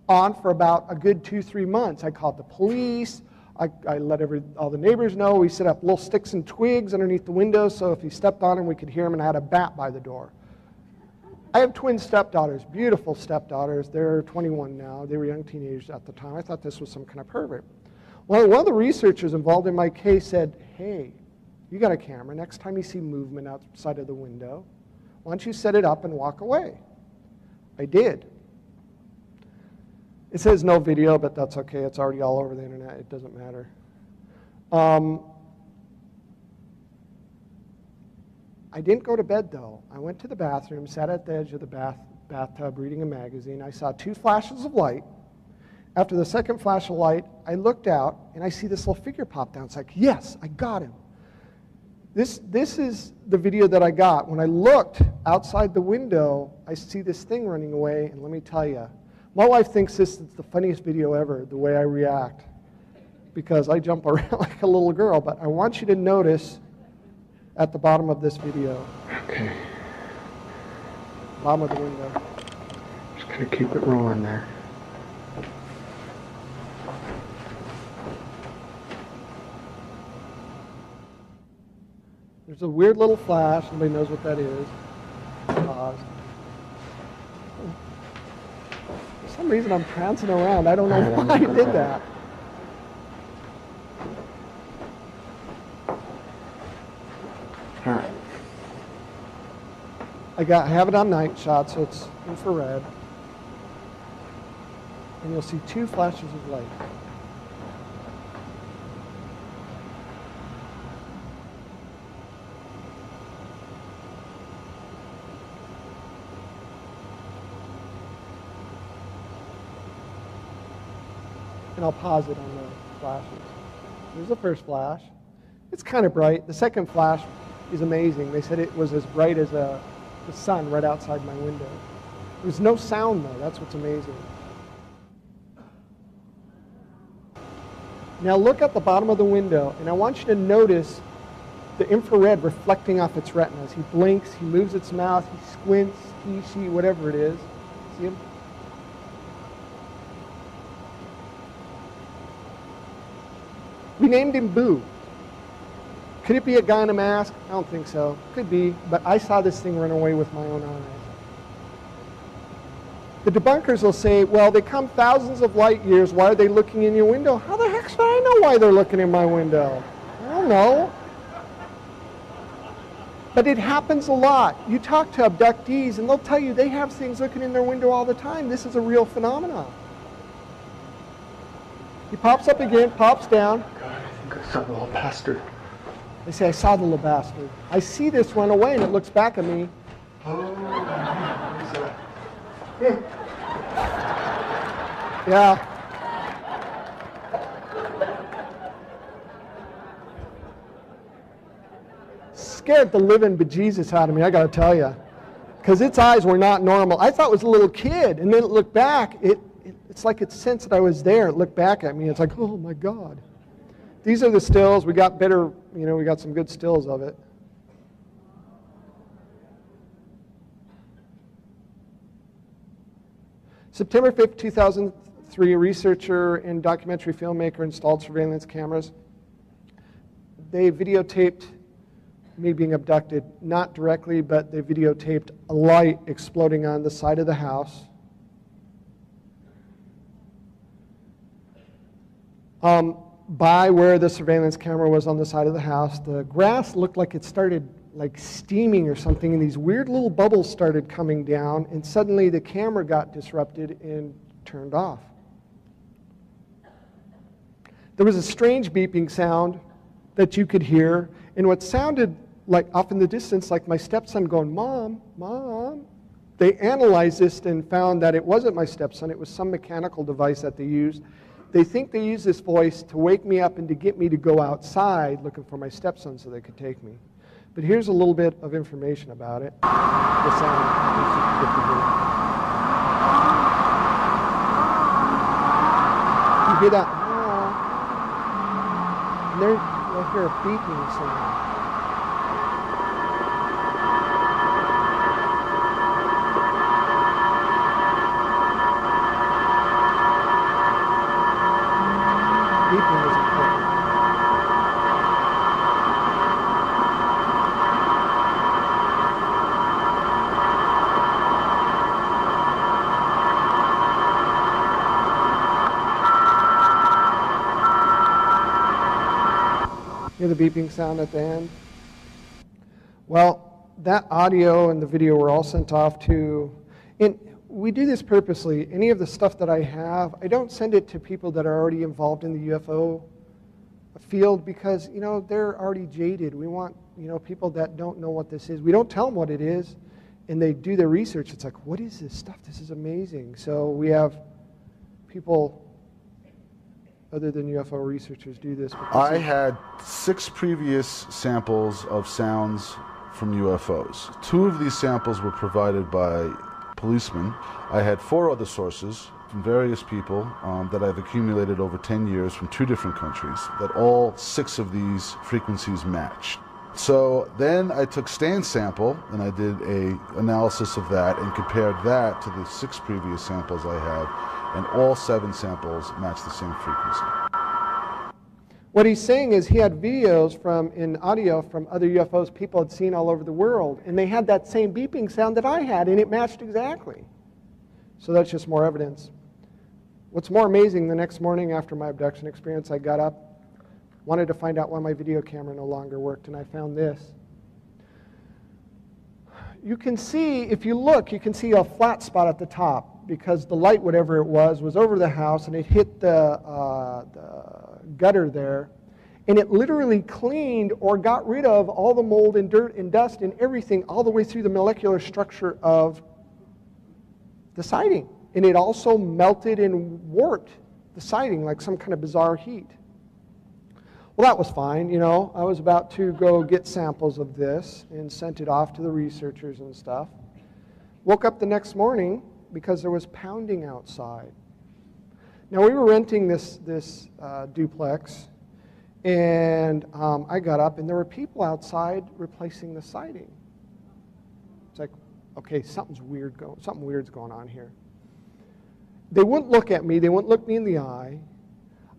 on for about a good 2-3 months. I called the police. I let all the neighbors know. We set up little sticks and twigs underneath the windows so if he stepped on them, we could hear him, and I had a bat by the door. I have twin stepdaughters, beautiful stepdaughters. They're 21 now. They were young teenagers at the time. I thought this was some kind of pervert. Well, one of the researchers involved in my case said, hey, you got a camera. Next time you see movement outside of the window, why don't you set it up and walk away? I did. It says no video, but that's okay. It's already all over the internet. It doesn't matter. I didn't go to bed, though. I went to the bathroom, sat at the edge of the bathtub reading a magazine. I saw 2 flashes of light. After the second flash of light, I looked out, and I see this little figure pop down. It's like, yes, I got him. This is the video that I got. When I looked outside the window, I see this thing running away, and let me tell you, my wife thinks this is the funniest video ever, the way I react, because I jump around like a little girl. But I want you to notice at the bottom of this video. Okay. Bottom of the window. Just gonna keep it rolling there. There's a weird little flash. Nobody knows what that is. Pause. For some reason I'm prancing around. I don't know why I did that. All right. I have it on night shot, so it's infrared. And you'll see 2 flashes of light. And I'll pause it on the flashes. Here's the first flash. It's kind of bright. The second flash is amazing. They said it was as bright as the sun right outside my window. There's no sound, though. That's what's amazing. Now look at the bottom of the window, and I want you to notice the infrared reflecting off its retinas. He blinks, he moves its mouth, he squints, he, she, whatever it is. See him? We named him Boo. Could it be a guy in a mask? I don't think so. Could be, but I saw this thing run away with my own eyes. The debunkers will say, well, they come thousands of light years. Why are they looking in your window? How the heck should I know why they're looking in my window? I don't know. But it happens a lot. You talk to abductees, and they'll tell you they have things looking in their window all the time. This is a real phenomenon. He pops up again, pops down. God, I think I saw the little bastard. They say, I saw the little bastard. I see this run away, and it looks back at me. Oh, what is that? Yeah. Scared the living bejesus out of me, I gotta tell you. Because its eyes were not normal. I thought it was a little kid, and then it looked back. It's like it sensed that I was there. It looked back at me. It's like, oh my God. These are the stills. We got better, we got some good stills of it. September 5th, 2003, a researcher and documentary filmmaker installed surveillance cameras. They videotaped me being abducted, not directly, but they videotaped a light exploding on the side of the house. By where the surveillance camera was on the side of the house, the grass looked like it started like steaming or something, and these weird little bubbles started coming down, and suddenly the camera got disrupted and turned off. There was a strange beeping sound that you could hear, and what sounded like off in the distance like my stepson going, Mom, Mom. They analyzed this and found that it wasn't my stepson, it was some mechanical device that they used. They think they used this voice to wake me up and to get me to go outside looking for my stepson so they could take me. But here's a little bit of information about it. The sound. You hear that? And there, you'll hear a beeping sound. Beeping is important. Hear the beeping sound at the end? Well, that audio and the video were all sent off to, and we do this purposely. Any of the stuff that I have, I don't send it to people that are already involved in the UFO field because, you know, they're already jaded. We want, you know, people that don't know what this is. We don't tell them what it is, and they do their research. It's like, what is this stuff? This is amazing. So we have people other than UFO researchers do this. I had 6 previous samples of sounds from UFOs. 2 of these samples were provided by policemen. I had 4 other sources from various people that I've accumulated over 10 years from 2 different countries, that all 6 of these frequencies matched. So then I took Stan's sample and I did an analysis of that and compared that to the 6 previous samples I had, and all 7 samples match the same frequency. What he's saying is he had videos in audio from other UFOs people had seen all over the world, and they had that same beeping sound that I had, and it matched exactly. So that's just more evidence. What's more amazing, the next morning after my abduction experience, I got up, wanted to find out why my video camera no longer worked, and I found this. You can see, if you look, you can see a flat spot at the top, because the light, whatever it was over the house, and it hit the gutter there, and it literally cleaned or got rid of all the mold and dirt and dust and everything all the way through the molecular structure of the siding. And it also melted and warped the siding like some kind of bizarre heat. Well, that was fine, you know. I was about to go get samples of this and sent it off to the researchers and stuff. Woke up the next morning because there was pounding outside. Now, we were renting this duplex, and I got up, and there were people outside replacing the siding. It's like, okay, something's weird's going on here. They wouldn't look at me. They wouldn't look me in the eye.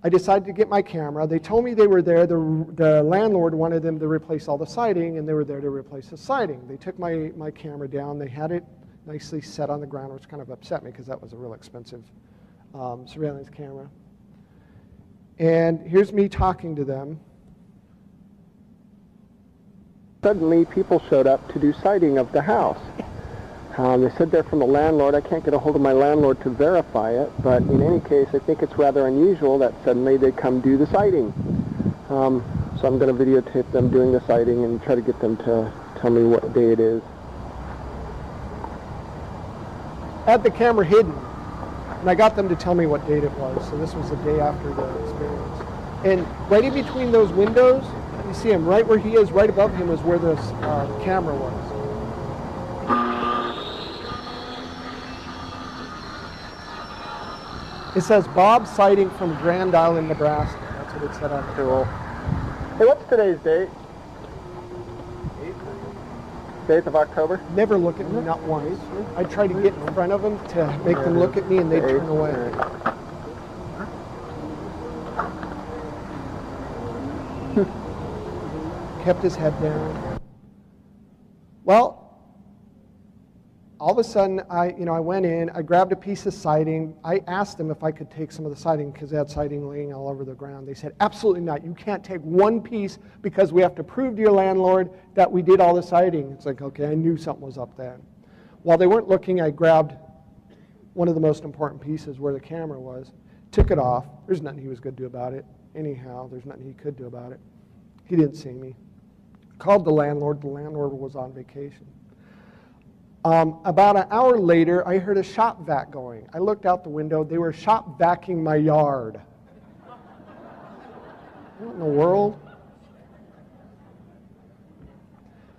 I decided to get my camera. They told me they were there. The landlord wanted them to replace all the siding, and they were there to replace the siding. They took my camera down. They had it nicely set on the ground, which kind of upset me because that was a real expensive surveillance camera. And here's me talking to them. Suddenly, people showed up to do siding of the house. They said they're from the landlord. I can't get a hold of my landlord to verify it, but in any case, I think it's rather unusual that suddenly they come do the siding. So I'm going to videotape them doing the siding and try to get them to tell me what day it is. I had the camera hidden, and I got them to tell me what date it was. So this was the day after the experience. And right in between those windows, you see him right where he is, right above him is where the camera was. It says Bob sighting from Grand Island, Nebraska. That's what it said on the wall. Hey, what's today's date? 8th of October? Never look at me, not once. I try to get in front of them to make them look at me, and they turn away. Kept his head down. Well, all of a sudden, I went in, I grabbed a piece of siding. I asked them if I could take some of the siding because they had siding laying all over the ground. They said, absolutely not. You can't take one piece because we have to prove to your landlord that we did all the siding. It's like, okay, I knew something was up then. While they weren't looking, I grabbed one of the most important pieces where the camera was, took it off. There's nothing he was going to do about it. Anyhow, there's nothing he could do about it. He didn't see me. Called the landlord. The landlord was on vacation. About an hour later, I heard a shop vac going. I looked out the window. They were shop vacuuming my yard. What in the world?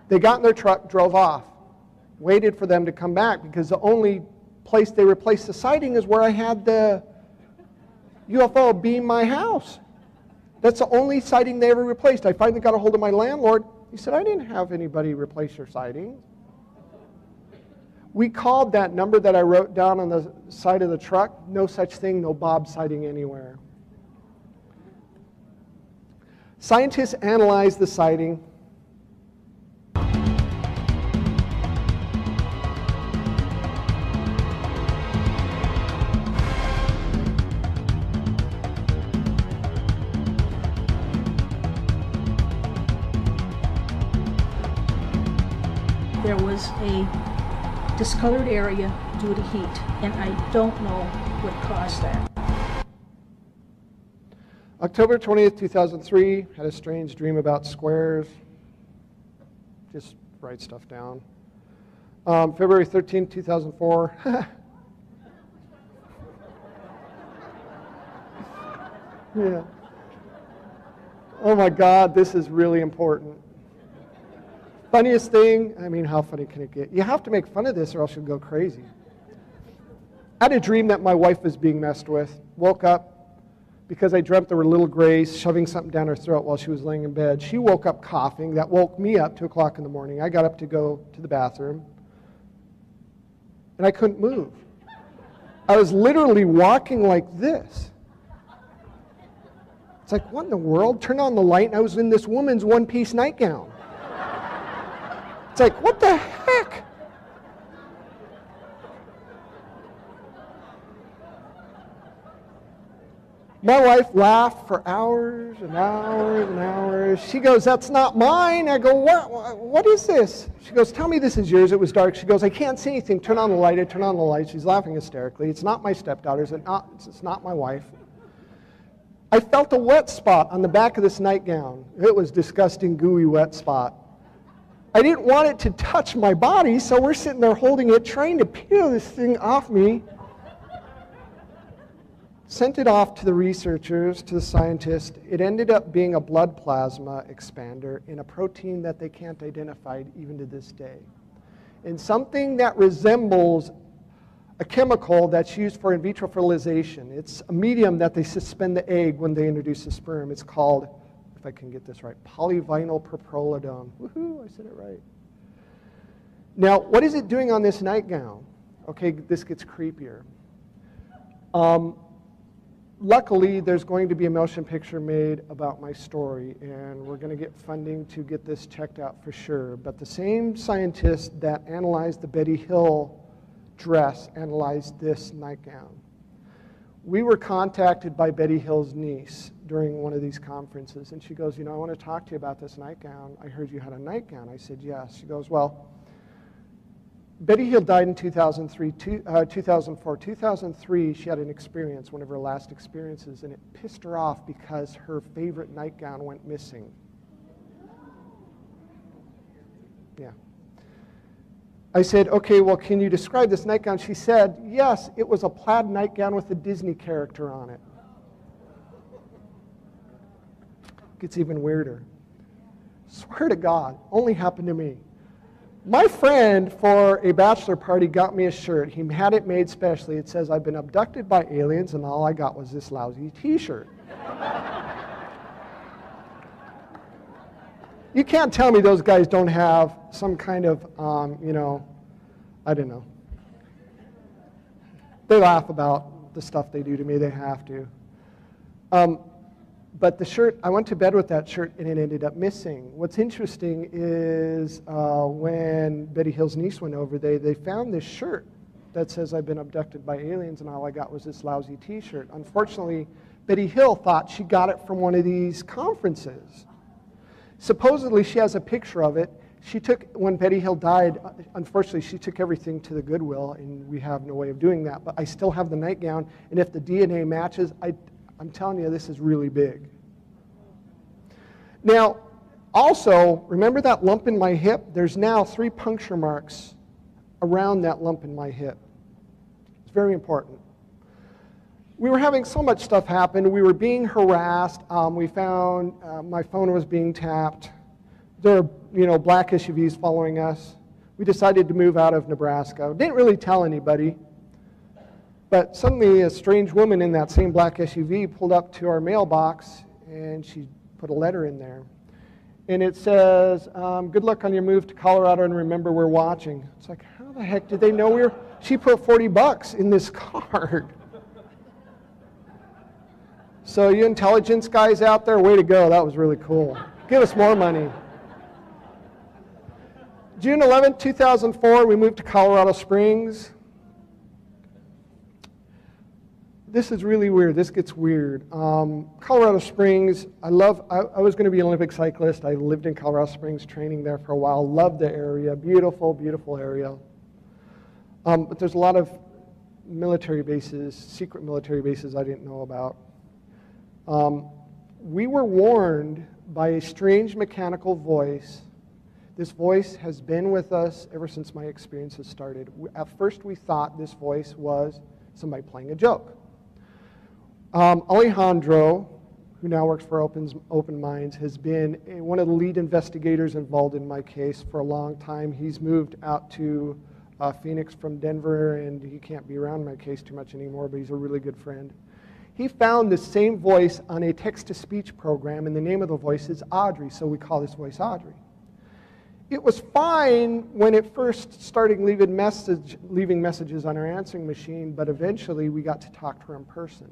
They got in their truck, drove off, waited for them to come back because the only place they replaced the siding is where I had the UFO beam my house. That's the only siding they ever replaced. I finally got a hold of my landlord. He said, I didn't have anybody replace your siding. We called that number that I wrote down on the side of the truck. No such thing, no Bob siding anywhere. Scientists analyzed the siding. There was a discolored area due to heat, and I don't know what caused that. October 20th, 2003, had a strange dream about squares. Just write stuff down. February 13th, 2004. Yeah. Oh my God, this is really important. Funniest thing, I mean, how funny can it get? You have to make fun of this or else you'll go crazy. I had a dream that my wife was being messed with. Woke up because I dreamt there were little grays shoving something down her throat while she was laying in bed. She woke up coughing. That woke me up 2 o'clock in the morning. I got up to go to the bathroom, and I couldn't move. I was literally walking like this. It's like, what in the world? Turned on the light, and I was in this woman's one-piece nightgown. It's like, what the heck? My wife laughed for hours and hours and hours. She goes, that's not mine. I go, what is this? She goes, tell me this is yours. It was dark. She goes, I can't see anything. Turn on the light. I turn on the light. She's laughing hysterically. It's not my stepdaughter. It's not my wife. I felt a wet spot on the back of this nightgown. It was disgusting, gooey, wet spot. I didn't want it to touch my body, so we're sitting there holding it, trying to peel this thing off me. Sent it off to the researchers, to the scientists. It ended up being a blood plasma expander in a protein that they can't identify even to this day. And something that resembles a chemical that's used for in vitro fertilization. It's a medium that they suspend the egg when they introduce the sperm. It's called, if I can get this right, polyvinyl propyridone. Woohoo, I said it right. Now, what is it doing on this nightgown? Okay, this gets creepier. Luckily, there's going to be a motion picture made about my story, and we're going to get funding to get this checked out for sure. But the same scientist that analyzed the Betty Hill dress analyzed this nightgown. We were contacted by Betty Hill's niece during one of these conferences, and she goes, you know, I want to talk to you about this nightgown. I heard you had a nightgown. I said, yes. She goes, well, Betty Hill died in 2004. 2003, she had an experience, one of her last experiences, and it pissed her off because her favorite nightgown went missing. Yeah. I said, okay, well, can you describe this nightgown? She said, yes, it was a plaid nightgown with a Disney character on it. Gets even weirder. Swear to God, only happened to me. My friend, for a bachelor party, got me a shirt. He had it made specially. It says, I've been abducted by aliens, and all I got was this lousy t-shirt. You can't tell me those guys don't have some kind of, you know, I don't know. They laugh about the stuff they do to me. They have to. But the shirt, I went to bed with that shirt, and it ended up missing. What's interesting is when Betty Hill's niece went over, they found this shirt that says, I've been abducted by aliens, and all I got was this lousy t-shirt. Unfortunately, Betty Hill thought she got it from one of these conferences. Supposedly, she has a picture of it. She took, when Betty Hill died, unfortunately, she took everything to the Goodwill, and we have no way of doing that. But I still have the nightgown, and if the DNA matches, I'm telling you, this is really big. Now, also, remember that lump in my hip? There's now 3 puncture marks around that lump in my hip. It's very important. We were having so much stuff happen. We were being harassed. We found my phone was being tapped. There were, black SUVs following us. We decided to move out of Nebraska. Didn't really tell anybody. But suddenly, a strange woman in that same black SUV pulled up to our mailbox, and she put a letter in there. And it says, good luck on your move to Colorado, and remember we're watching. It's like, how the heck did they know we were? She put $40 in this card. So you intelligence guys out there, way to go. That was really cool. Give us more money. June 11, 2004, we moved to Colorado Springs. This is really weird. This gets weird. Colorado Springs, I was going to be an Olympic cyclist. I lived in Colorado Springs, training there for a while. Loved the area. Beautiful, beautiful area. But there's a lot of military bases, secret military bases I didn't know about. We were warned by a strange mechanical voice. This voice has been with us ever since my experiences started. At first we thought this voice was somebody playing a joke. Alejandro, who now works for Open Minds, has been one of the lead investigators involved in my case for a long time. He's moved out to Phoenix from Denver, and he can't be around my case too much anymore, but he's a really good friend. He found the same voice on a text-to-speech program, and the name of the voice is Audrey, so we call this voice Audrey. It was fine when it first started leaving messages on our answering machine, but eventually we got to talk to her in person.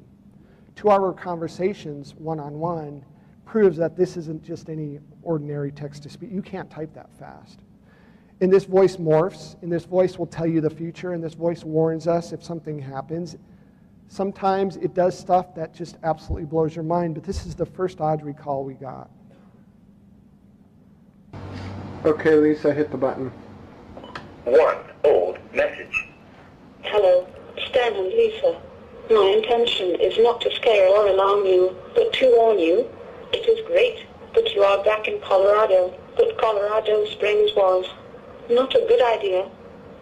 2-hour conversations, one-on-one, proves that this isn't just any ordinary text-to-speech. You can't type that fast. And this voice morphs, and this voice will tell you the future, and this voice warns us if something happens. Sometimes it does stuff that just absolutely blows your mind, but this is the first Audrey call we got. Okay, Lisa, hit the button. 1 old message. Hello, Stan and Lisa. My intention is not to scare or alarm you, but to warn you. It is great that you are back in Colorado, but Colorado Springs was not a good idea.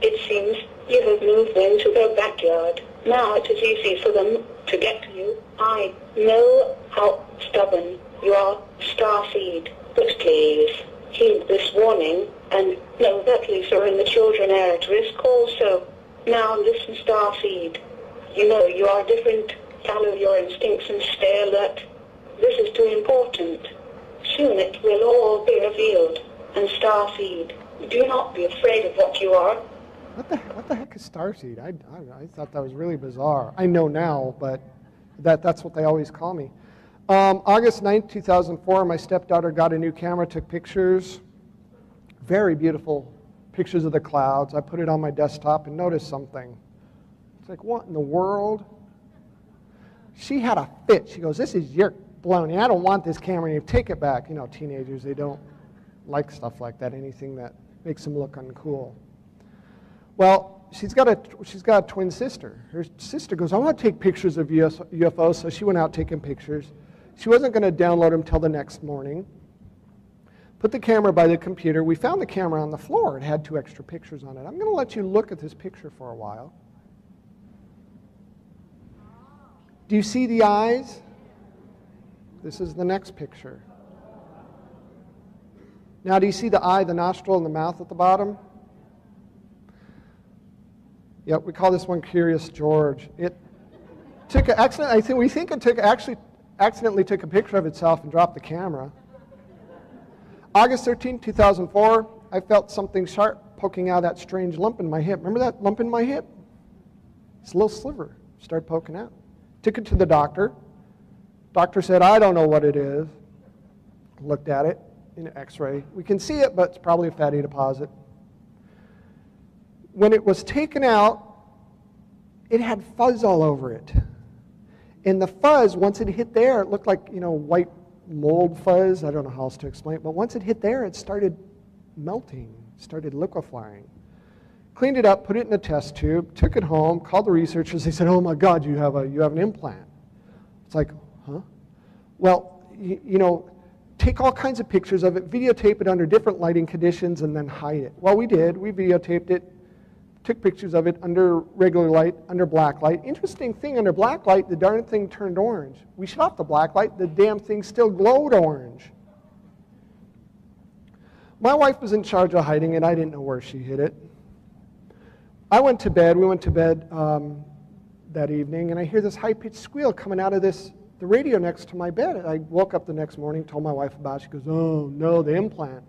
It seems you have moved into their backyard. Now it is easy for them to get to you. I know how stubborn you are, Starseed, but please heed this warning and know that Lisa and the children are at risk also. Now listen, Starseed. You know you are different. Follow your instincts and stay alert. This is too important. Soon it will all be revealed. And Starseed, do not be afraid of what you are. What the heck is Starseed? I thought that was really bizarre. I know now, but that's what they always call me. August 9th, 2004, my stepdaughter got a new camera, took pictures. Very beautiful pictures of the clouds. I put it on my desktop and noticed something. It's like, what in the world? She had a fit. She goes, this is your baloney. I don't want this camera. And you take it back. You know, teenagers, they don't like stuff like that, anything that makes them look uncool. Well, she's got a twin sister. Her sister goes, I want to take pictures of UFOs, so she went out taking pictures. She wasn't going to download them till the next morning. Put the camera by the computer. We found the camera on the floor. It had 2 extra pictures on it. I'm going to let you look at this picture for a while. Do you see the eyes? This is the next picture. Now, do you see the eye, the nostril, and the mouth at the bottom? Yep, we call this one Curious George. It took an accident. We think it accidentally took a picture of itself and dropped the camera. August 13, 2004, I felt something sharp poking out of that strange lump in my hip. Remember that lump in my hip? It's a little sliver. Started poking out. Took it to the doctor. Doctor said, I don't know what it is. Looked at it in an x-ray. We can see it, but it's probably a fatty deposit. When it was taken out, it had fuzz all over it. And the fuzz, once it hit there, it looked like, white mold fuzz. I don't know how else to explain it. But once it hit there, it started melting, started liquefying. Cleaned it up, put it in a test tube, took it home, called the researchers. They said, oh my God, you have an implant. It's like, huh? Well, take all kinds of pictures of it, videotape it under different lighting conditions, and then hide it. Well, we did. We videotaped it, took pictures of it under regular light, under black light. Interesting thing, under black light, the darn thing turned orange. We shut off the black light, the damn thing still glowed orange. My wife was in charge of hiding it. I didn't know where she hid it. We went to bed that evening, and I hear this high-pitched squeal coming out of this the radio next to my bed. I woke up the next morning, told my wife about it. She goes, oh, no, the implant.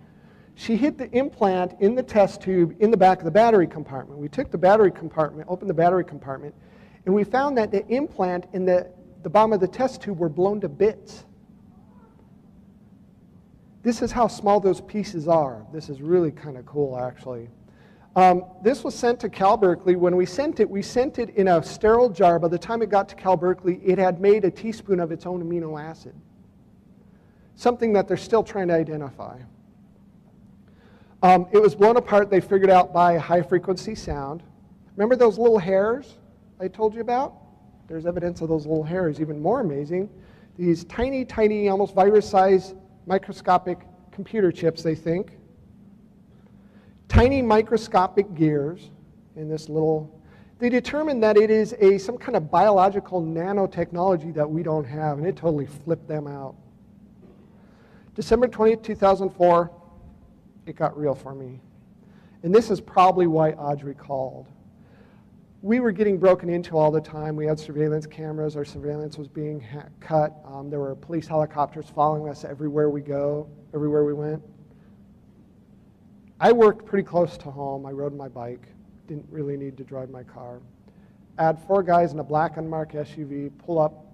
She hid the implant in the test tube in the back of the battery compartment. We took the battery compartment, opened the battery compartment, and we found that the implant in the bottom of the test tube were blown to bits. This is how small those pieces are. This is really kind of cool, actually. This was sent to Cal Berkeley. When we sent it in a sterile jar. By the time it got to Cal Berkeley, it had made a teaspoon of its own amino acid, something that they're still trying to identify. It was blown apart, they figured out, by high-frequency sound. Remember those little hairs I told you about? There's evidence of those little hairs. Even more amazing, these tiny, tiny, almost virus-sized microscopic computer chips, they think. Tiny microscopic gears in this little... They determined that it is some kind of biological nanotechnology that we don't have, and it totally flipped them out. December 20th, 2004, it got real for me. And this is probably why Audrey called. We were getting broken into all the time. We had surveillance cameras. Our surveillance was being cut. There were police helicopters following us everywhere we went. I worked pretty close to home. I rode my bike. Didn't really need to drive my car. I had 4 guys in a black unmarked SUV pull up,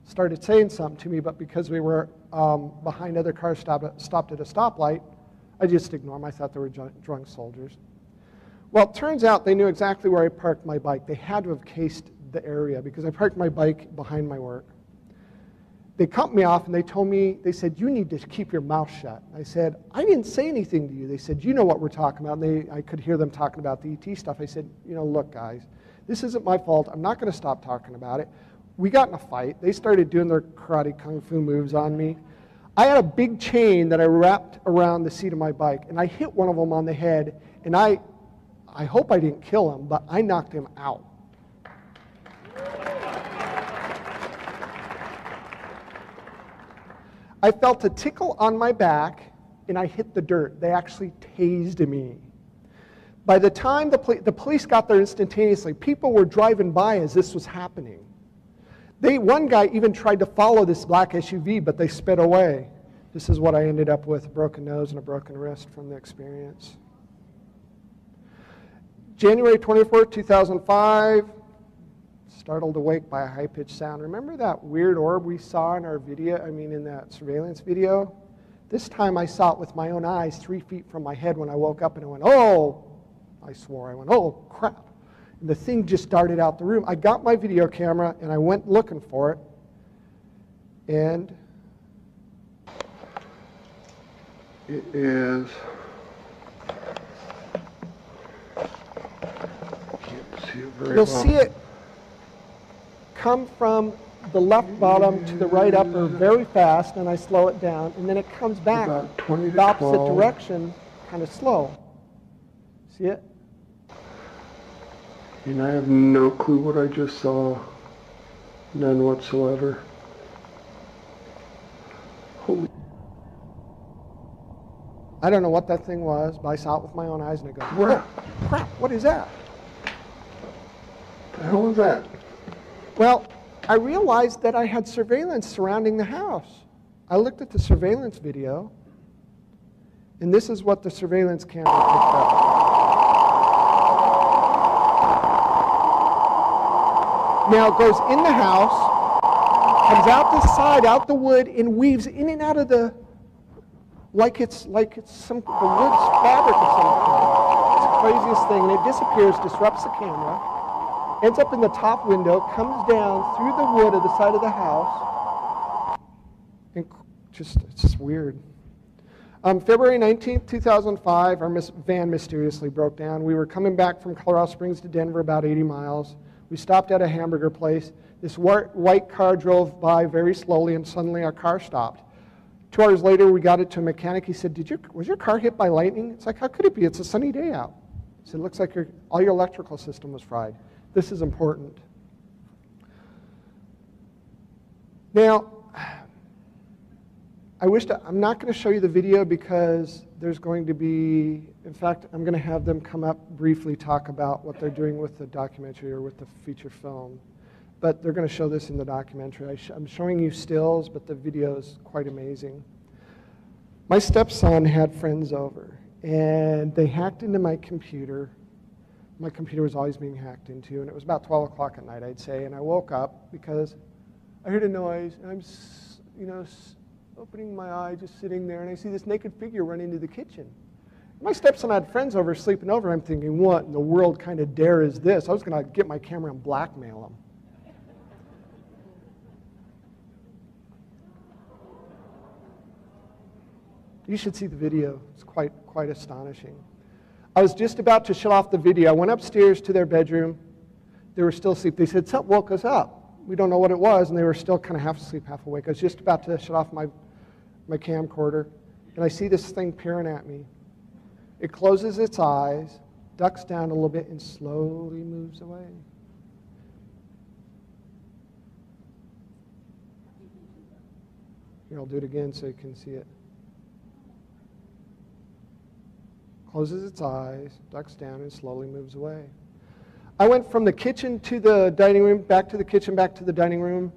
started saying something to me, but because we were behind other cars stopped at a stoplight, I just ignored them. I thought they were drunk soldiers. Well, it turns out they knew exactly where I parked my bike. They had to have cased the area because I parked my bike behind my work. They cut me off and they said, you need to keep your mouth shut. I said, I didn't say anything to you. They said, you know what we're talking about. And I could hear them talking about the ET stuff. I said, look, guys, this isn't my fault. I'm not going to stop talking about it. We got in a fight. They started doing their karate kung fu moves on me. I had a big chain that I wrapped around the seat of my bike, and I hit one of them on the head, and I hope I didn't kill him, but I knocked him out. I felt a tickle on my back, and I hit the dirt. They actually tased me. By the time the police got there instantaneously, people were driving by as this was happening. One guy even tried to follow this black SUV, but they sped away. This is what I ended up with, a broken nose and a broken wrist from the experience. January 24th, 2005, startled awake by a high-pitched sound. Remember that weird orb we saw in our video, in that surveillance video? This time I saw it with my own eyes 3 feet from my head when I woke up, and I went, oh! I swore. I went, oh, crap. And the thing just darted out the room. I got my video camera, and I went looking for it, and it is... You'll see it come from the left bottom to the right upper very fast, and I slow it down, and then it comes back the opposite direction, kind of slow. See it? And I have no clue what I just saw. None whatsoever. Holy... I don't know what that thing was, but I saw it with my own eyes, and I go, crap, what is that? The hell was that? Well, I realized that I had surveillance surrounding the house. I looked at the surveillance video, and this is what the surveillance camera picked up. Now it goes in the house, comes out the side, out the wood, and weaves in and out of the, like it's the wood's fabric or something. It's the craziest thing, and it disappears, disrupts the camera, ends up in the top window, comes down through the wood of the side of the house, and it's just weird. February 19th, 2005, our van mysteriously broke down. We were coming back from Colorado Springs to Denver, about 80 miles. We stopped at a hamburger place. This white car drove by very slowly, and suddenly our car stopped. 2 hours later, we got it to a mechanic. He said, was your car hit by lightning? It's like, how could it be? It's a sunny day out. He said, it looks like all your electrical system was fried. This is important. Now, I'm not going to show you the video because there's going to be, in fact, I'm going to have them come up briefly talk about what they're doing with the documentary or with the feature film. but they're going to show this in the documentary. I'm showing you stills, but the video is quite amazing. My stepson had friends over, and they hacked into my computer. My computer was always being hacked into, and it was about 12 o'clock at night, I'd say, and I woke up because I heard a noise, and I'm, opening my eye, just sitting there, and I see this naked figure run into the kitchen. My stepson had friends over, sleeping over. I'm thinking, what in the world kind of dare is this? I was going to get my camera and blackmail him. You should see the video. It's quite astonishing. I was just about to shut off the video. I went upstairs to their bedroom. They were still asleep. They said, something woke us up. We don't know what it was, and they were still kind of half asleep, half awake. I was just about to shut off my camcorder, and I see this thing peering at me. It closes its eyes, ducks down a little bit, and slowly moves away. Here, I'll do it again so you can see it. Closes its eyes, ducks down, and slowly moves away. I went from the kitchen to the dining room, back to the kitchen, back to the dining room.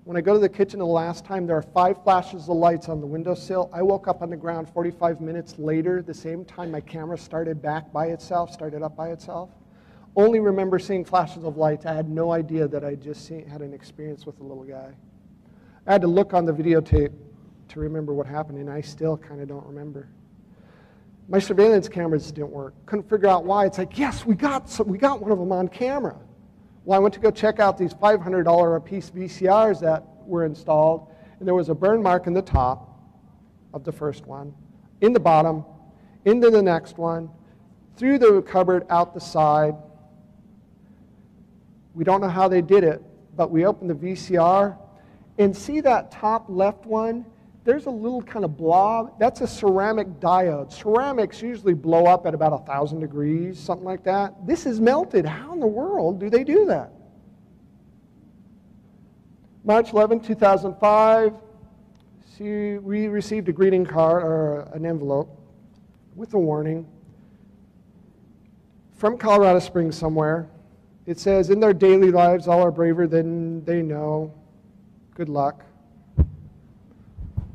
When I go to the kitchen the last time, there are 5 flashes of lights on the windowsill. I woke up on the ground 45 minutes later, the same time my camera started up by itself. Only remember seeing flashes of lights. I had no idea that I just had an experience with a little guy. I had to look on the videotape to remember what happened, and I still kind of don't remember. My surveillance cameras didn't work. Couldn't figure out why. It's like, yes, we got one of them on camera. Well, I went to go check out these $500 a piece VCRs that were installed, and there was a burn mark in the top of the first one, in the bottom, into the next one, through the cupboard, out the side. We don't know how they did it, but we opened the VCR, and see that top left one? There's a little kind of blob. That's a ceramic diode. Ceramics usually blow up at about 1,000 degrees, something like that. This is melted. How in the world do they do that? March 11, 2005, we received a greeting card or an envelope with a warning from Colorado Springs somewhere. It says, in their daily lives, all are braver than they know. Good luck.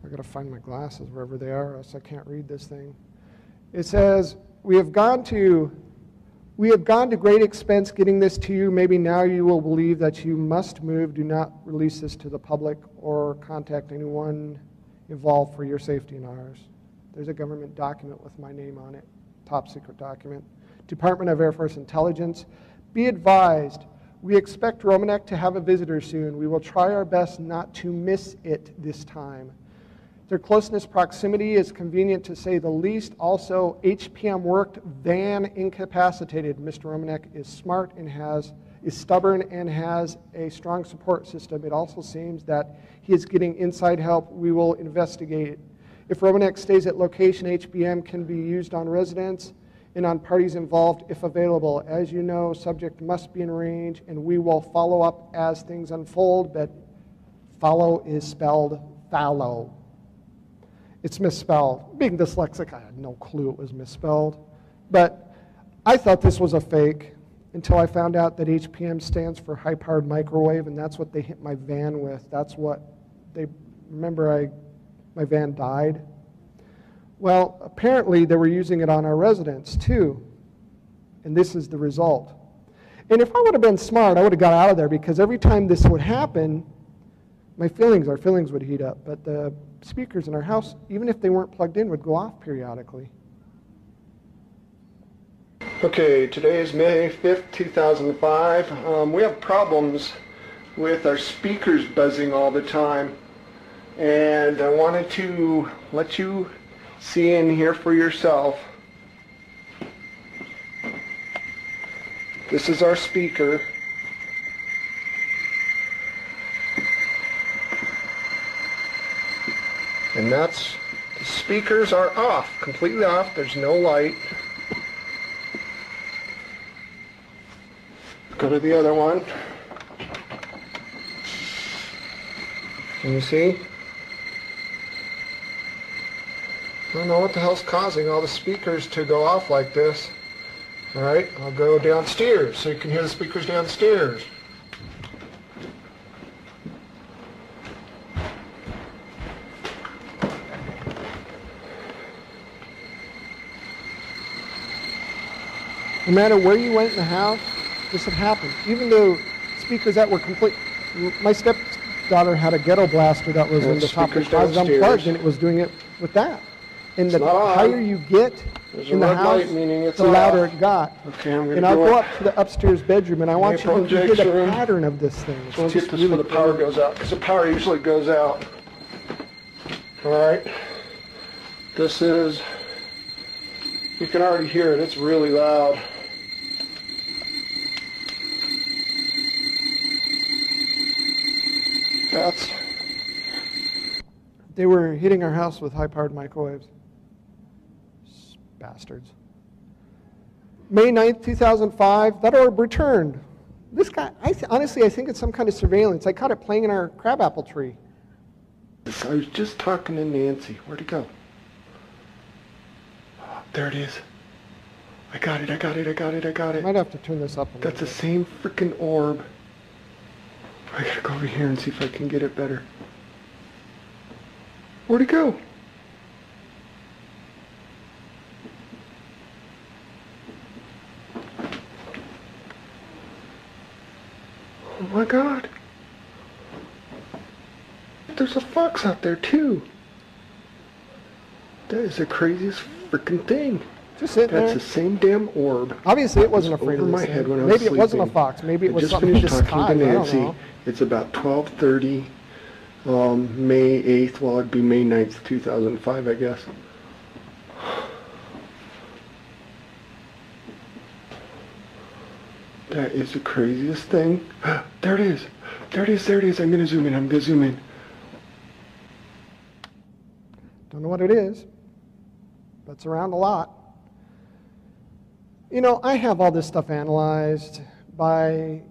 I've got to find my glasses wherever they are, or else I can't read this thing. It says, we have gone to great expense getting this to you. Maybe now you will believe that you must move. Do not release this to the public or contact anyone involved for your safety and ours. There's a government document with my name on it, top secret document. Department of Air Force Intelligence. Be advised, we expect Romanek to have a visitor soon. We will try our best not to miss it this time. Their closeness proximity is convenient to say the least. Also, HPM worked, van incapacitated. Mr. Romanek is smart and is stubborn and has a strong support system. It also seems that he is getting inside help. We will investigate. If Romanek stays at location, HPM can be used on residents and on parties involved if available. As you know, subject must be in range, and we will follow up as things unfold, but follow is spelled fallow. It's misspelled. Being dyslexic, I had no clue it was misspelled. But I thought this was a fake until I found out that HPM stands for high-powered microwave, and that's what they hit my van with. That's what they, remember my van died? Well, apparently they were using it on our residents too, and this is the result. And if I would have been smart, I would have got out of there, because every time this would happen, our feelings would heat up, but the speakers in our house, even if they weren't plugged in, would go off periodically. Okay, today is May 5th, 2005. We have problems with our speakers buzzing all the time, and I wanted to let you see and hear for yourself. This is our speaker. And the speakers are off, completely off. There's no light. Go to the other one. Can you see? I don't know what the hell's causing all the speakers to go off like this. All right, I'll go downstairs so you can hear the speakers downstairs. No matter where you went in the house, this had happened. Even though speakers that were complete. My stepdaughter had a ghetto blaster that was in the top of the closet unplugged, and it was doing it with that. And the higher you get in the house, the louder it got. Okay, I'm and I'll go up to the upstairs bedroom, and I want you to get a pattern of this thing. We'll get this before the power goes out, because the power usually goes out. All right. This is, you can already hear it. It's really loud. They were hitting our house with high-powered microwaves. Bastards. May 9th, 2005, that orb returned. This guy, honestly, I think it's some kind of surveillance. I caught it playing in our crabapple tree. I was just talking to Nancy. Where'd it go? There it is. I got it. Might have to turn this up a little bit. That's the same freaking orb. I gotta go over here and see if I can get it better. Where'd it go? Oh my God. There's a fox out there too. That is the craziest freaking thing. Just sitting there. That's the same damn orb. Obviously, it wasn't afraid of my head when I was Maybe sleeping. It wasn't a fox. Maybe it was something in the sky. I just finished talking to Nancy. It's about 12:30, May 8th. Well, it'd be May 9th, 2005, I guess. That is the craziest thing. There it is. There it is. I'm going to zoom in. Don't know what it is, but it's around a lot. You know, I have all this stuff analyzed by,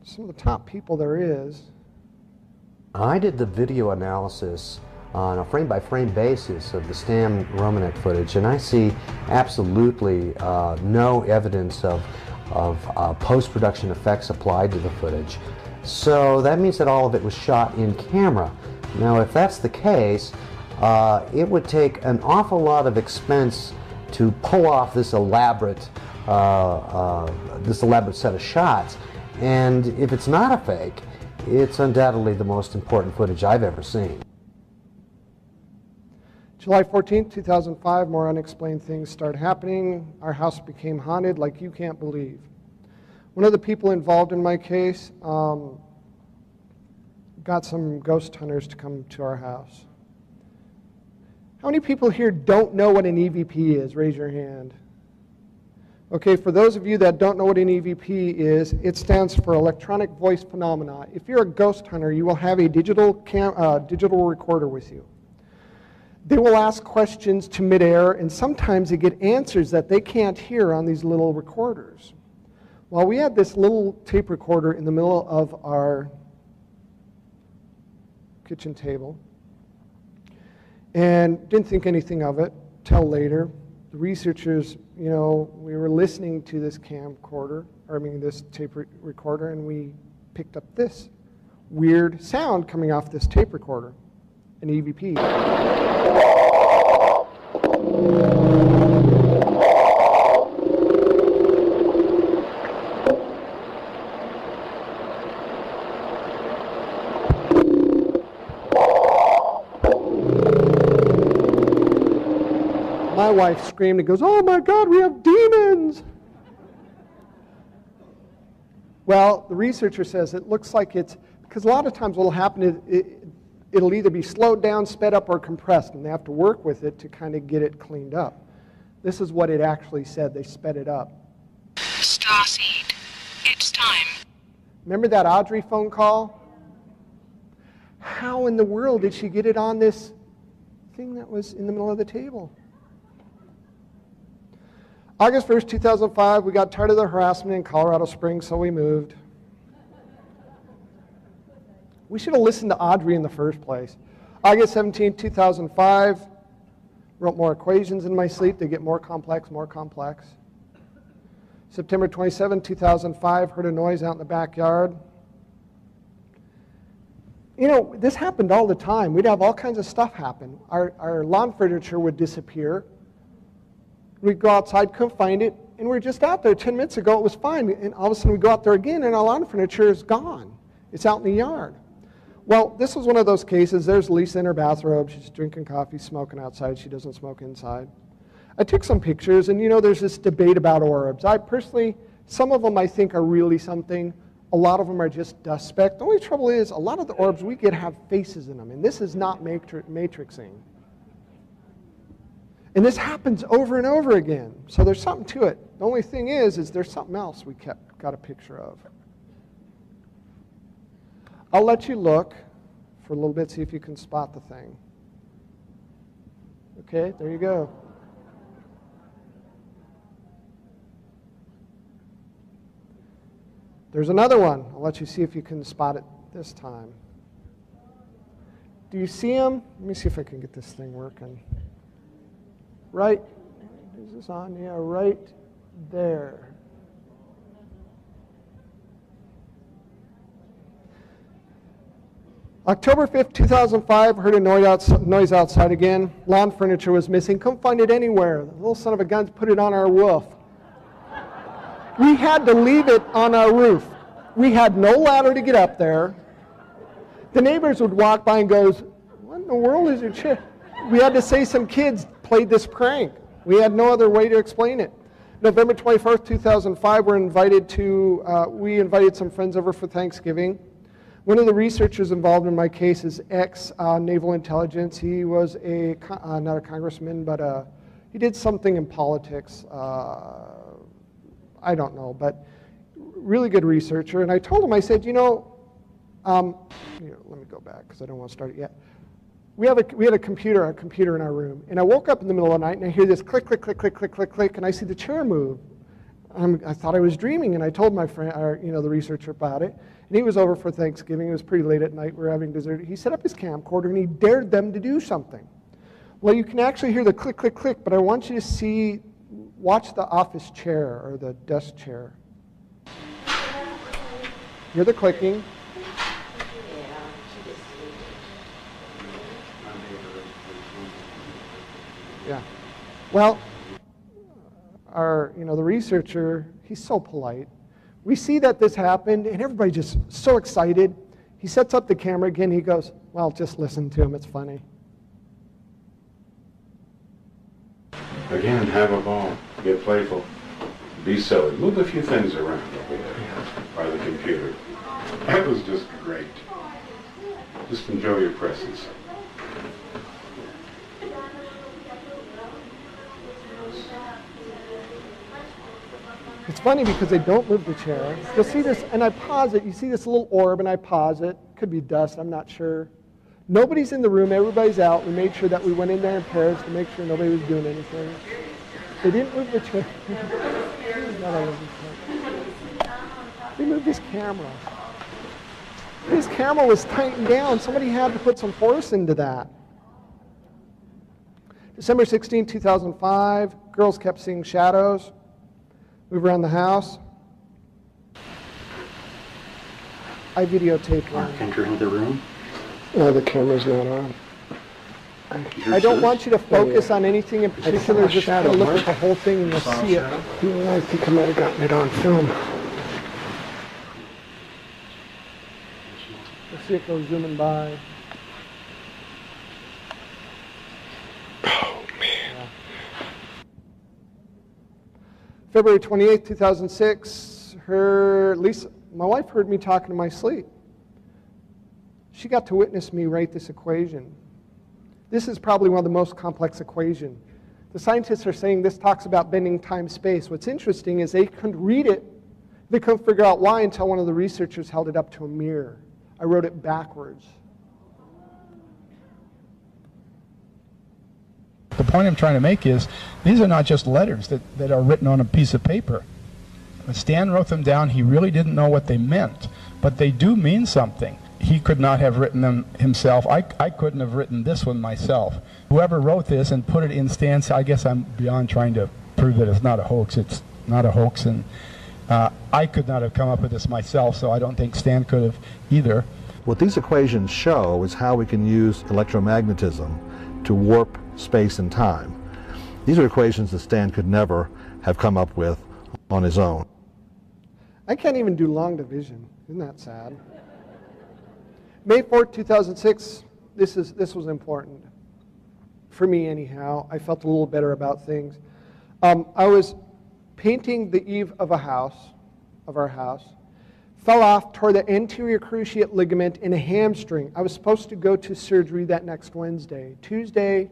some of the top people there is. I did the video analysis on a frame-by-frame basis of the Stan Romanek footage, and I see absolutely no evidence of post-production effects applied to the footage. So that means that all of it was shot in camera. Now, if that's the case, it would take an awful lot of expense to pull off this elaborate set of shots. And if it's not a fake, it's undoubtedly the most important footage I've ever seen. July 14th, 2005, more unexplained things start happening. Our house became haunted like you can't believe. One of the people involved in my case got some ghost hunters to come to our house. How many people here don't know what an EVP is? Raise your hand. Okay, for those of you that don't know what an EVP is, it stands for Electronic Voice Phenomena. If you're a ghost hunter, you will have a digital recorder with you. They will ask questions to midair, and sometimes they get answers that they can't hear on these little recorders. Well, we had this little tape recorder in the middle of our kitchen table, and didn't think anything of it till later. The researchers, we were listening to this this tape recorder, and we picked up this weird sound coming off this tape recorder, an EVP. My wife screamed and goes, "Oh my God, we have demons!" Well, the researcher says it looks like it's, because a lot of times what will happen is it'll either be slowed down, sped up, or compressed, and they have to work with it to kind of get it cleaned up. This is what it actually said. They sped it up. Starseed, it's time. Remember that Audrey phone call? How in the world did she get it on this thing that was in the middle of the table? August 1st, 2005, we got tired of the harassment in Colorado Springs, so we moved. We should have listened to Audrey in the first place. August 17th, 2005, wrote more equations in my sleep. They get more complex, more complex. September 27th, 2005, heard a noise out in the backyard. This happened all the time. We'd have all kinds of stuff happen. Our lawn furniture would disappear. We'd go outside, couldn't find it. and we're just out there 10 minutes ago, it was fine, and all of a sudden we go out there again and our lawn furniture is gone. It's out in the yard. Well, this was one of those cases. There's Lisa in her bathrobe. She's drinking coffee, smoking outside. She doesn't smoke inside. I took some pictures, and you know, there's this debate about orbs. I personally, some of them I think are really something. A lot of them are just dust speck. The only trouble is, a lot of the orbs we get have faces in them, and this is not matrixing. And this happens over and over again. So there's something to it. The only thing is there's something else we got a picture of. I'll let you look for a little bit, see if you can spot the thing. Okay, there you go. There's another one. I'll let you see if you can spot it this time. Do you see him? Let me see if I can get this thing working. Right, is this on? Yeah, right there. October 5th, 2005, heard a noise outside again. Lawn furniture was missing. Couldn't find it anywhere. The little son of a gun put it on our roof. We had to leave it on our roof. We had no ladder to get up there. The neighbors would walk by and goes, what in the world is your chair? We had to say some kids played this prank. We had no other way to explain it. November 21st, 2005, we invited some friends over for Thanksgiving. One of the researchers involved in my case is ex-naval intelligence. He was not a congressman, but he did something in politics. I don't know, but really good researcher. And I told him, I said, let me go back because I don't want to start it yet. We had a computer in our room, and I woke up in the middle of the night and I hear this click, click, click, click, click, click, click, and I see the chair move. I thought I was dreaming, and I told my friend, the researcher about it, and he was over for Thanksgiving. It was pretty late at night. We were having dessert. He set up his camcorder, and he dared them to do something. Well, you can actually hear the click, click, click, but I want you to watch the office chair or the desk chair. Hear the clicking. Yeah. Well, the researcher, he's so polite. We see that this happened, and everybody just so excited. He sets up the camera again. He goes, well, just listen to him. It's funny. Again, have a ball. Get playful. Be silly. Move a few things around over there by the computer. That was just great. Just enjoy your presence. It's funny because they don't move the chair. You'll see this, and I pause it. You see this little orb, and I pause it. Could be dust, I'm not sure. Nobody's in the room, everybody's out. We made sure that we went in there in pairs to make sure nobody was doing anything. They didn't move the chair. They moved his camera. His camera was tightened down. Somebody had to put some force into that. December 16, 2005, girls kept seeing shadows move around the house. I videotaped one. Enter into the room. No, the camera's not on. I don't want you to focus on anything in particular. Just kind of look at the whole thing and you'll see it. Yeah, I think I might have gotten it on film. Let's see it go zooming by. Oh, man. Yeah. February 28th, 2006, my wife heard me talking in my sleep. She got to witness me write this equation. This is probably one of the most complex equations. The scientists are saying this talks about bending time-space. What's interesting is they couldn't read it. They couldn't figure out why until one of the researchers held it up to a mirror. I wrote it backwards. The point I'm trying to make is these are not just letters that are written on a piece of paper. When Stan wrote them down, he really didn't know what they meant, but they do mean something. He could not have written them himself. I couldn't have written this one myself. Whoever wrote this and put it in Stan's, I guess I'm beyond trying to prove that it's not a hoax. It's not a hoax, and I could not have come up with this myself, so I don't think Stan could have either. What these equations show is how we can use electromagnetism to warp space and time. These are equations that Stan could never have come up with on his own. I can't even do long division. Isn't that sad? May 4th, 2006, this was important. For me, anyhow. I felt a little better about things. I was painting the eave of our house, fell off, tore the anterior cruciate ligament in a hamstring. I was supposed to go to surgery that next Wednesday. Tuesday,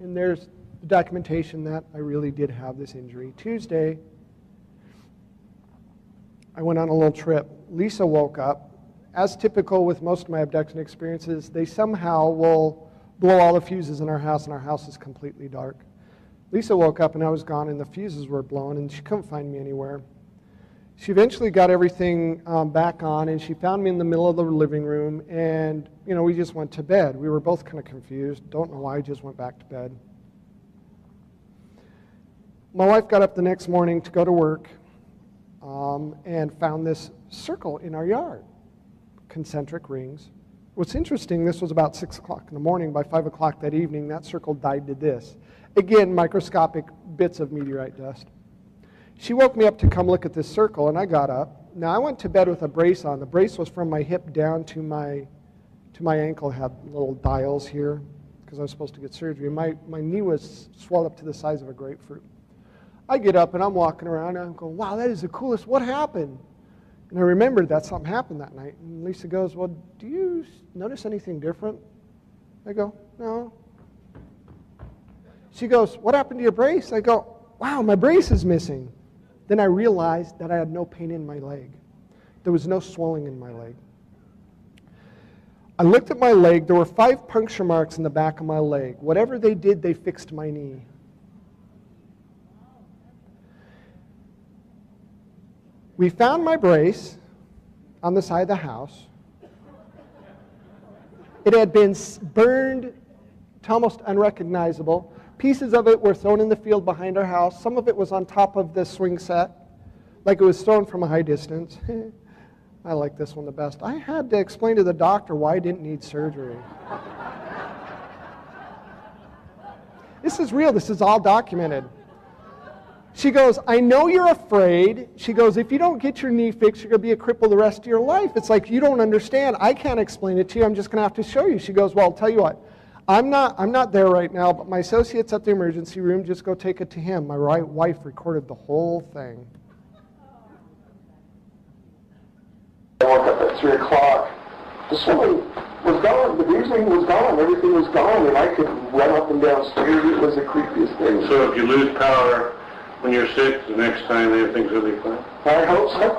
and there's the documentation that I really did have this injury. Tuesday, I went on a little trip. Lisa woke up. As typical with most of my abduction experiences, they somehow will blow all the fuses in our house, and our house is completely dark. Lisa woke up, and I was gone, and the fuses were blown, and she couldn't find me anywhere. She eventually got everything back on, and she found me in the middle of the living room, and we just went to bed. We were both kind of confused. Don't know why, I just went back to bed. My wife got up the next morning to go to work and found this circle in our yard, concentric rings. What's interesting, this was about 6 o'clock in the morning. By 5 o'clock that evening, that circle died to this. Again, microscopic bits of meteorite dust. She woke me up to come look at this circle, and I got up. Now, I went to bed with a brace on. The brace was from my hip down to my ankle. It had little dials here because I was supposed to get surgery. My knee was swelled up to the size of a grapefruit. I get up, and I'm walking around, and I'm going, wow, that is the coolest. What happened? And I remembered that something happened that night. And Lisa goes, well, do you notice anything different? I go, no. She goes, what happened to your brace? I go, wow, my brace is missing. Then I realized that I had no pain in my leg. There was no swelling in my leg. I looked at my leg. There were 5 puncture marks in the back of my leg. Whatever they did, they fixed my knee. We found my brace on the side of the house. It had been burned to almost unrecognizable. Pieces of it were thrown in the field behind our house. Some of it was on top of the swing set, like it was thrown from a high distance. I like this one the best. I had to explain to the doctor why I didn't need surgery. This is real. This is all documented. She goes, I know you're afraid. She goes, if you don't get your knee fixed, you're going to be a cripple the rest of your life. It's like, you don't understand. I can't explain it to you. I'm just going to have to show you. She goes, well, I'll tell you what. I'm not there right now, but my associate's at the emergency room. Just go take it to him. My wife recorded the whole thing. I woke up at 3 o'clock. The swelling was gone. The bruising was gone. Everything was gone, and I could run up and down stairs. It was the creepiest thing. So if you lose power when you're sick, the next time everything's really fine? I hope so.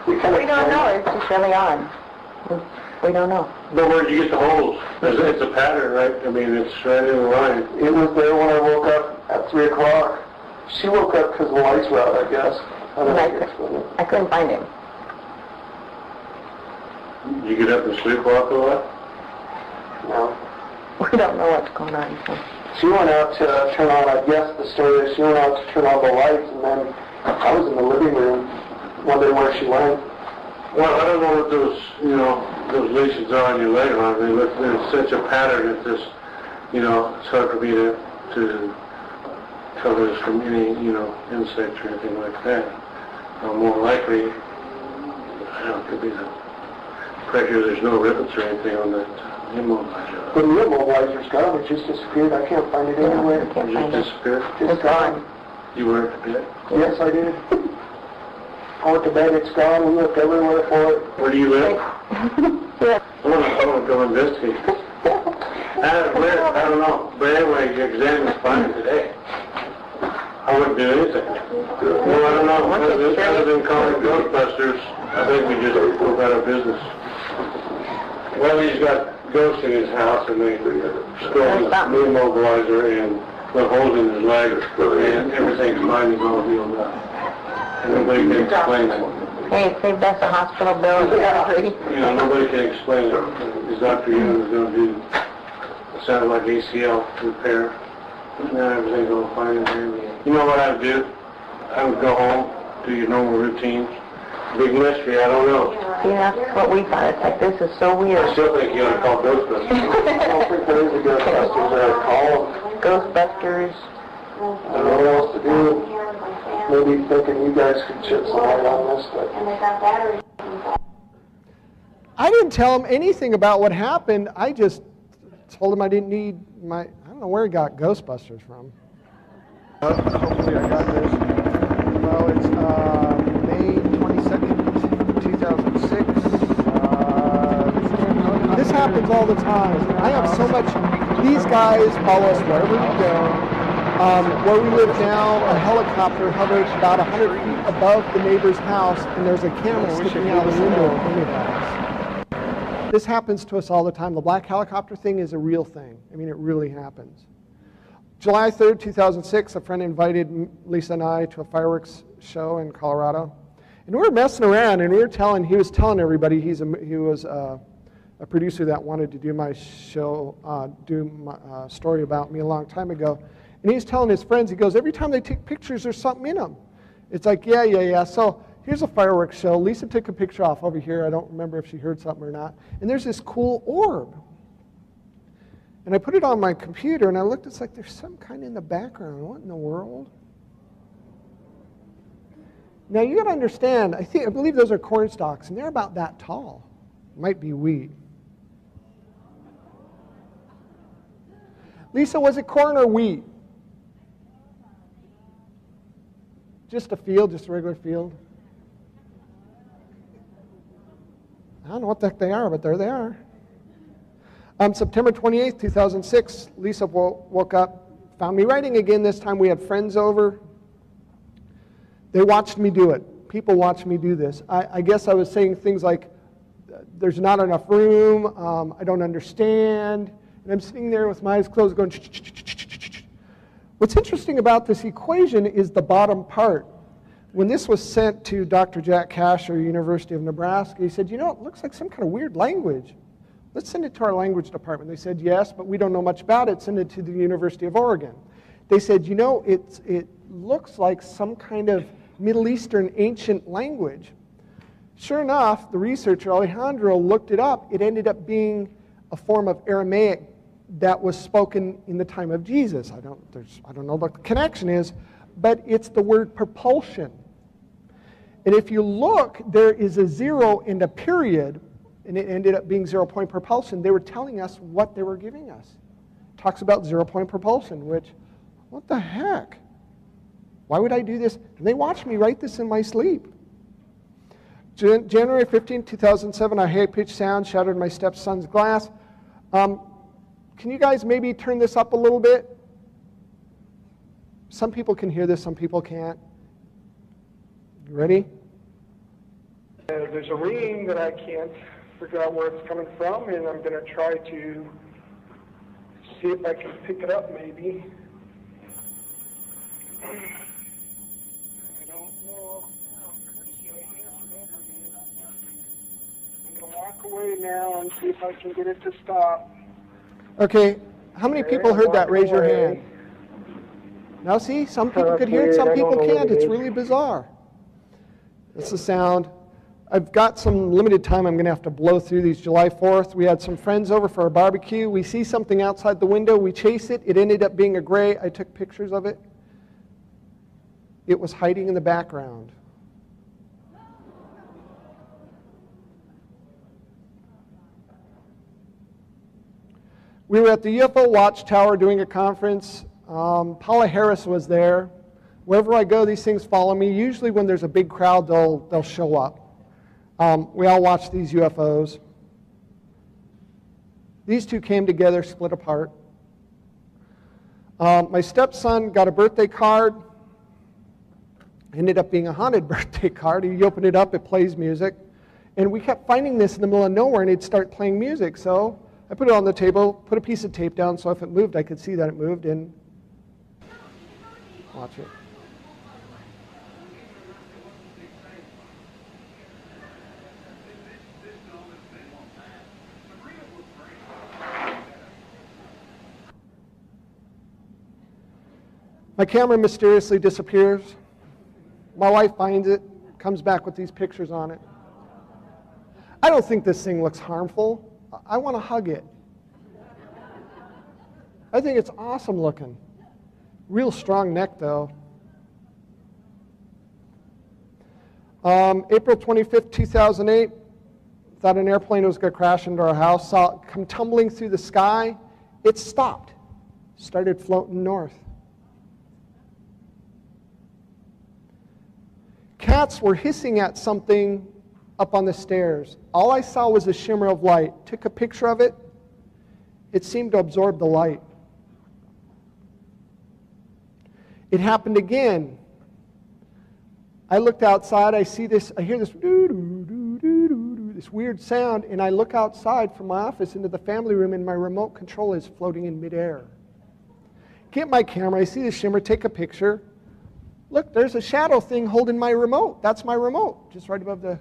We don't know. It's just really odd. We don't know. But where did you get the holes? It's a pattern, right? I mean, it's right in the line. It was there when I woke up at 3 o'clock. She woke up because the lights were out, I guess. I couldn't find him. You get up and sleepwalk a lot? No. We don't know what's going on. So. She went out to turn on, I guess the story is she went out to turn on the lights, and then I was in the living room wondering where she went. Well, I don't know what those lesions are on your leg, huh? They look, there's such a pattern that this, it's hard for me to cover this from any, insect or anything like that. More likely, it could be the pressure. There's no rivets or anything on that immobilizer. The immobilizer's gone. It just disappeared. I can't find it anywhere. It just disappeared? It's gone. You were at bed? Yes, I did. I went to bed. It's gone. We looked everywhere for it. Where do you live? I want to go investigate. I don't know. But anyway, your exam is fine today. I wouldn't do anything. Well, I don't know. Other than calling Ghostbusters, I think we just go about our business. Well, he's got ghosts in his house, and they stole his immobilizer and put holes in his leg, and everything's fine. He's all healed up. And nobody can explain it. Hey, it saved us a hospital bill. Nobody can explain it. His Dr. Young is going to do, it sounded like ACL repair. Now everything's all fine and dandy. You know what I would do? I would go home, do your normal routines. Big mystery, I don't know. See, that's what we thought. It's like, this is so weird. I still think you ought to call Ghostbusters. I don't think there is a Ghostbusters. I call them. Ghostbusters. I don't know what else to do. maybe thinking you guys could shed some light on this, but I didn't tell him anything about what happened. I just told him I didn't need my, I don't know where he got Ghostbusters from. Hopefully I got this. Well, it's May 22nd, 2006. This happens all the time. I have so much, these guys follow us wherever we go. Where we live now, a helicopter hovers about 100 feet above the neighbor's house, and there's a camera sticking out of the window pointed at us. This happens to us all the time. The black helicopter thing is a real thing. I mean, it really happens. July 3rd, 2006, a friend invited Lisa and I to a fireworks show in Colorado. And we were messing around, and he was telling everybody he was a producer that wanted to do my show, story about me a long time ago. And he's telling his friends, he goes, every time they take pictures, there's something in them. It's like, yeah. So here's a fireworks show. Lisa took a picture off over here. I don't remember if she heard something or not. And there's this cool orb. And I put it on my computer, and I looked, it's like there's some kind in the background. What in the world? Now, you got to understand, I believe those are corn stalks, and they're about that tall. Might be wheat. Lisa, was it corn or wheat? Just a field, just a regular field? I don't know what the heck they are, but there they are. September 28th, 2006, Lisa woke up, found me writing again. This time we had friends over. They watched me do it. People watched me do this. I guess I was saying things like, there's not enough room, I don't understand. And I'm sitting there with my eyes closed going, What's interesting about this equation is the bottom part. When this was sent to Dr. Jack Kasher, University of Nebraska, he said, you know, it looks like some kind of weird language. Let's send it to our language department. They said, yes, but we don't know much about it. Send it to the University of Oregon. They said, you know, it looks like some kind of Middle Eastern ancient language. Sure enough, the researcher, Alejandro, looked it up. It ended up being a form of Aramaic that was spoken in the time of Jesus. I don't know what the connection is, but it's the word propulsion. And if you look, there is a zero and a period, and it ended up being 0-point propulsion. They were telling us what they were giving us. It talks about 0-point propulsion, which, what the heck? Why would I do this? And they watched me write this in my sleep. January 15, 2007, a high-pitched sound shattered my stepson's glass. Can you guys maybe turn this up a little bit? Some people can hear this, some people can't. You ready? There's a ringing that I can't figure out where it's coming from, and I'm going to try to see if I can pick it up maybe. I don't know. I'm going to walk away now and see if I can get it to stop. Okay, how many people heard that? Raise your hand. Now see, some people could hear it, some people can't. It's really bizarre. That's the sound. I've got some limited time. I'm going to have to blow through these. July 4th, we had some friends over for a barbecue. We see something outside the window. We chase it. It ended up being a gray. I took pictures of it. It was hiding in the background. We were at the UFO Watchtower doing a conference. Paula Harris was there. Wherever I go, these things follow me. Usually when there's a big crowd, they'll show up. We all watch these UFOs. These two came together, split apart. My stepson got a birthday card. Ended up being a haunted birthday card. He opened it up, it plays music. And we kept finding this in the middle of nowhere, and it'd start playing music. So I put it on the table, put a piece of tape down, so if it moved, I could see that it moved, and watch it. My camera mysteriously disappears. My wife finds it, comes back with these pictures on it. I don't think this thing looks harmful. I want to hug it. I think it's awesome looking. Real strong neck, though. April 25th, 2008, thought an airplane was going to crash into our house, saw it come tumbling through the sky. It stopped, started floating north. Cats were hissing at something up on the stairs. All I saw was a shimmer of light. Took a picture of it. It seemed to absorb the light. It happened again. I looked outside, I see this, I hear this doo-doo-doo-doo-doo, this weird sound, and I look outside from my office into the family room, and my remote control is floating in midair. Get my camera, I see the shimmer, take a picture. Look, there's a shadow thing holding my remote. That's my remote, just right above the...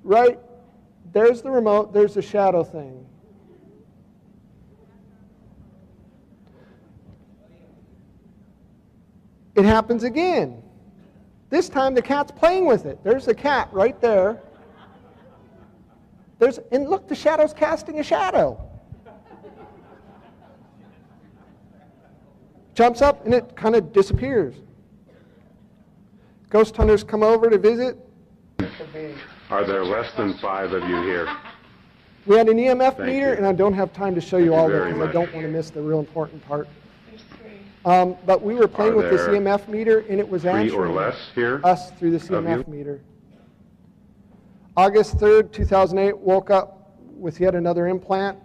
Right, there's the remote, there's the shadow thing. It happens again. This time the cat's playing with it. There's the cat right there. And look, the shadow's casting a shadow. Jumps up and it kind of disappears. Ghost hunters come over to visit. Are there less than 5 of you here? We had an EMF Thank meter, you. and I don't have time to show you all of it very because I much. don't want to miss the real important part. But we were playing with this there EMF meter, and it was 3 answering or less here us through this of EMF you? meter. August 3rd, 2008, woke up with yet another implant.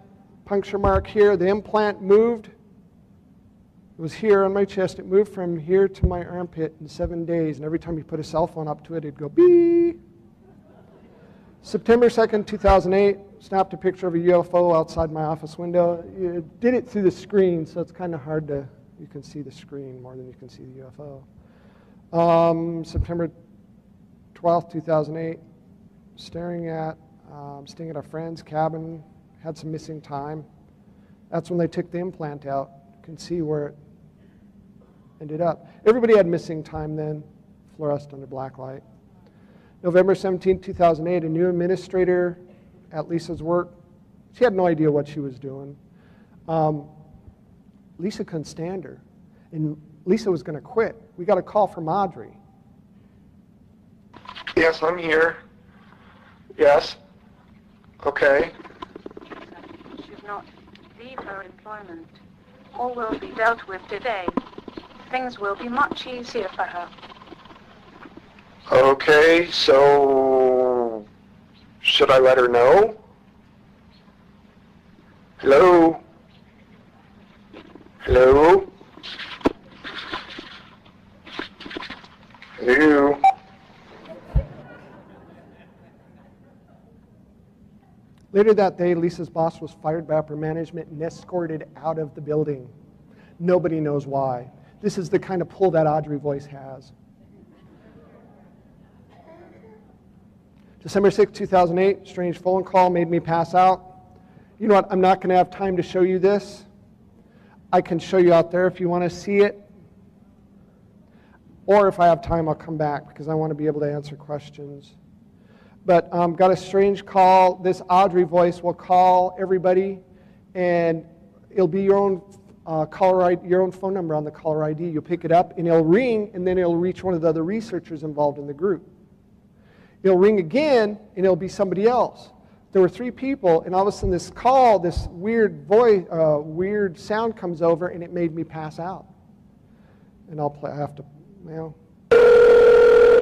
Puncture mark here. The implant moved. It was here on my chest. It moved from here to my armpit in 7 days, and every time you put a cell phone up to it, it'd go beep. September 2nd, 2008, snapped a picture of a UFO outside my office window. It did it through the screen, so it's kind of hard to, you can see the screen more than you can see the UFO. September 12th, 2008, staying at a friend's cabin, had some missing time. That's when they took the implant out. You can see where it ended up. Everybody had missing time then, fluoresced under black light. November 17, 2008, a new administrator at Lisa's work. She had no idea what she was doing. Lisa couldn't stand her, and Lisa was going to quit. We got a call from Audrey. Yes, I'm here. Yes. Okay. She should not leave her employment. All will be dealt with today. Things will be much easier for her. Okay, so should I let her know? Hello? Hello? Hello? Later that day, Lisa's boss was fired by upper management and escorted out of the building. Nobody knows why. This is the kind of pull that Audrey voice has. December 6, 2008, strange phone call made me pass out. You know what, I'm not going to have time to show you this. I can show you out there if you want to see it. Or if I have time, I'll come back because I want to be able to answer questions. But got a strange call. This Audrey voice will call everybody, and it'll be your own caller ID, your own phone number on the caller ID. You'll pick it up, and it'll ring, and then it'll reach one of the other researchers involved in the group. It'll ring again, and it'll be somebody else. There were 3 people, and all of a sudden this call, this weird voice, weird sound comes over, and it made me pass out. And I'll play. I have to, well,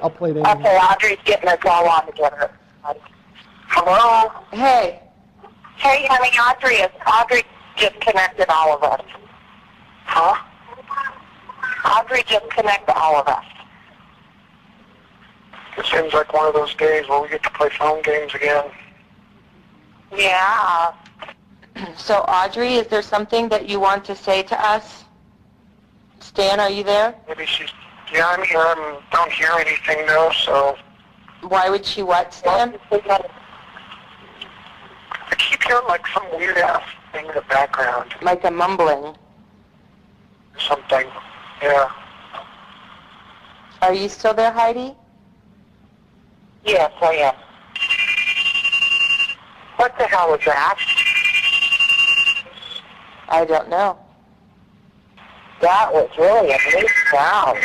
I'll play it anyway. Okay, Audrey's getting her call on together. Hello? Hey. Hey, honey, Audrey just connected all of us. Huh? Audrey just connected all of us. It seems like one of those days where we get to play phone games again. Yeah. So, Audrey, is there something that you want to say to us? Stan, are you there? Maybe she's... Yeah, I'm here. I don't hear anything, though, so... Why would she what, Stan? I keep hearing, like, some weird-ass thing in the background. Like a mumbling. Something. Yeah. Are you still there, Heidi? Yes, I am. What the hell is that? I don't know. That was really a neat sound.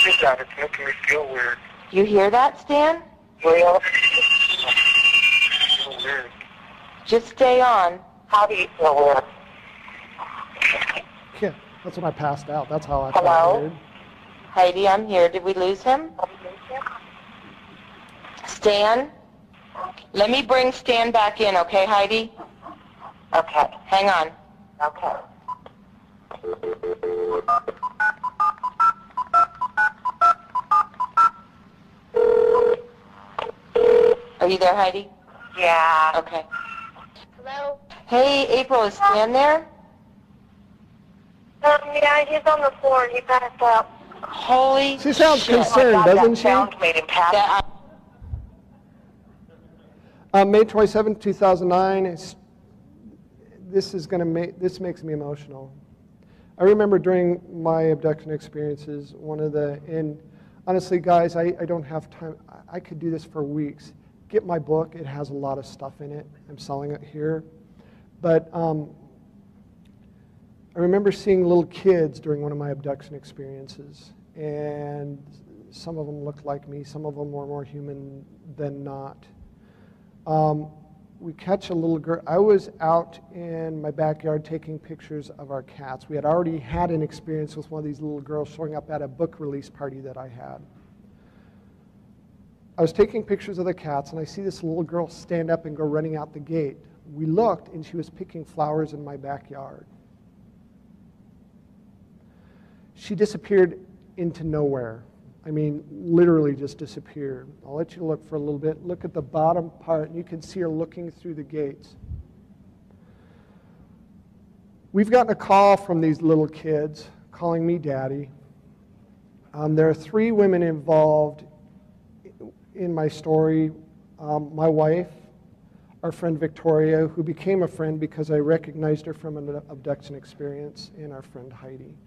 It's making me feel weird. You hear that, Stan? Real? Feel weird. Just stay on. How do you feel weird? Yeah, that's when I passed out. That's how I Hello? felt weird. Heidi, I'm here. Did we lose him? Stan? Let me bring Stan back in, okay, Heidi? Okay. Hang on. Okay. Are you there, Heidi? Yeah. Okay. Hello? Hey, April, is Stan there? Yeah, he's on the floor. He passed out. Holy She sounds shit. concerned, Oh my God, doesn't that she? sound made him pass out. May 27, 2009. This makes me emotional. I remember during my abduction experiences, and honestly, guys, I don't have time. I could do this for weeks. Get my book. It has a lot of stuff in it. I'm selling it here. But I remember seeing little kids during one of my abduction experiences, and some of them looked like me. Some of them were more human than not. We catch a little girl. I was out in my backyard taking pictures of our cats. We had already had an experience with one of these little girls showing up at a book release party that I had. I was taking pictures of the cats, and I see this little girl stand up and go running out the gate. We looked, and she was picking flowers in my backyard. She disappeared into nowhere. I mean, literally just disappeared. I'll let you look for a little bit. Look at the bottom part, and you can see her looking through the gates. We've gotten a call from these little kids calling me daddy. There are 3 women involved in my story. My wife, our friend Victoria, who became a friend because I recognized her from an abduction experience, and our friend Heidi.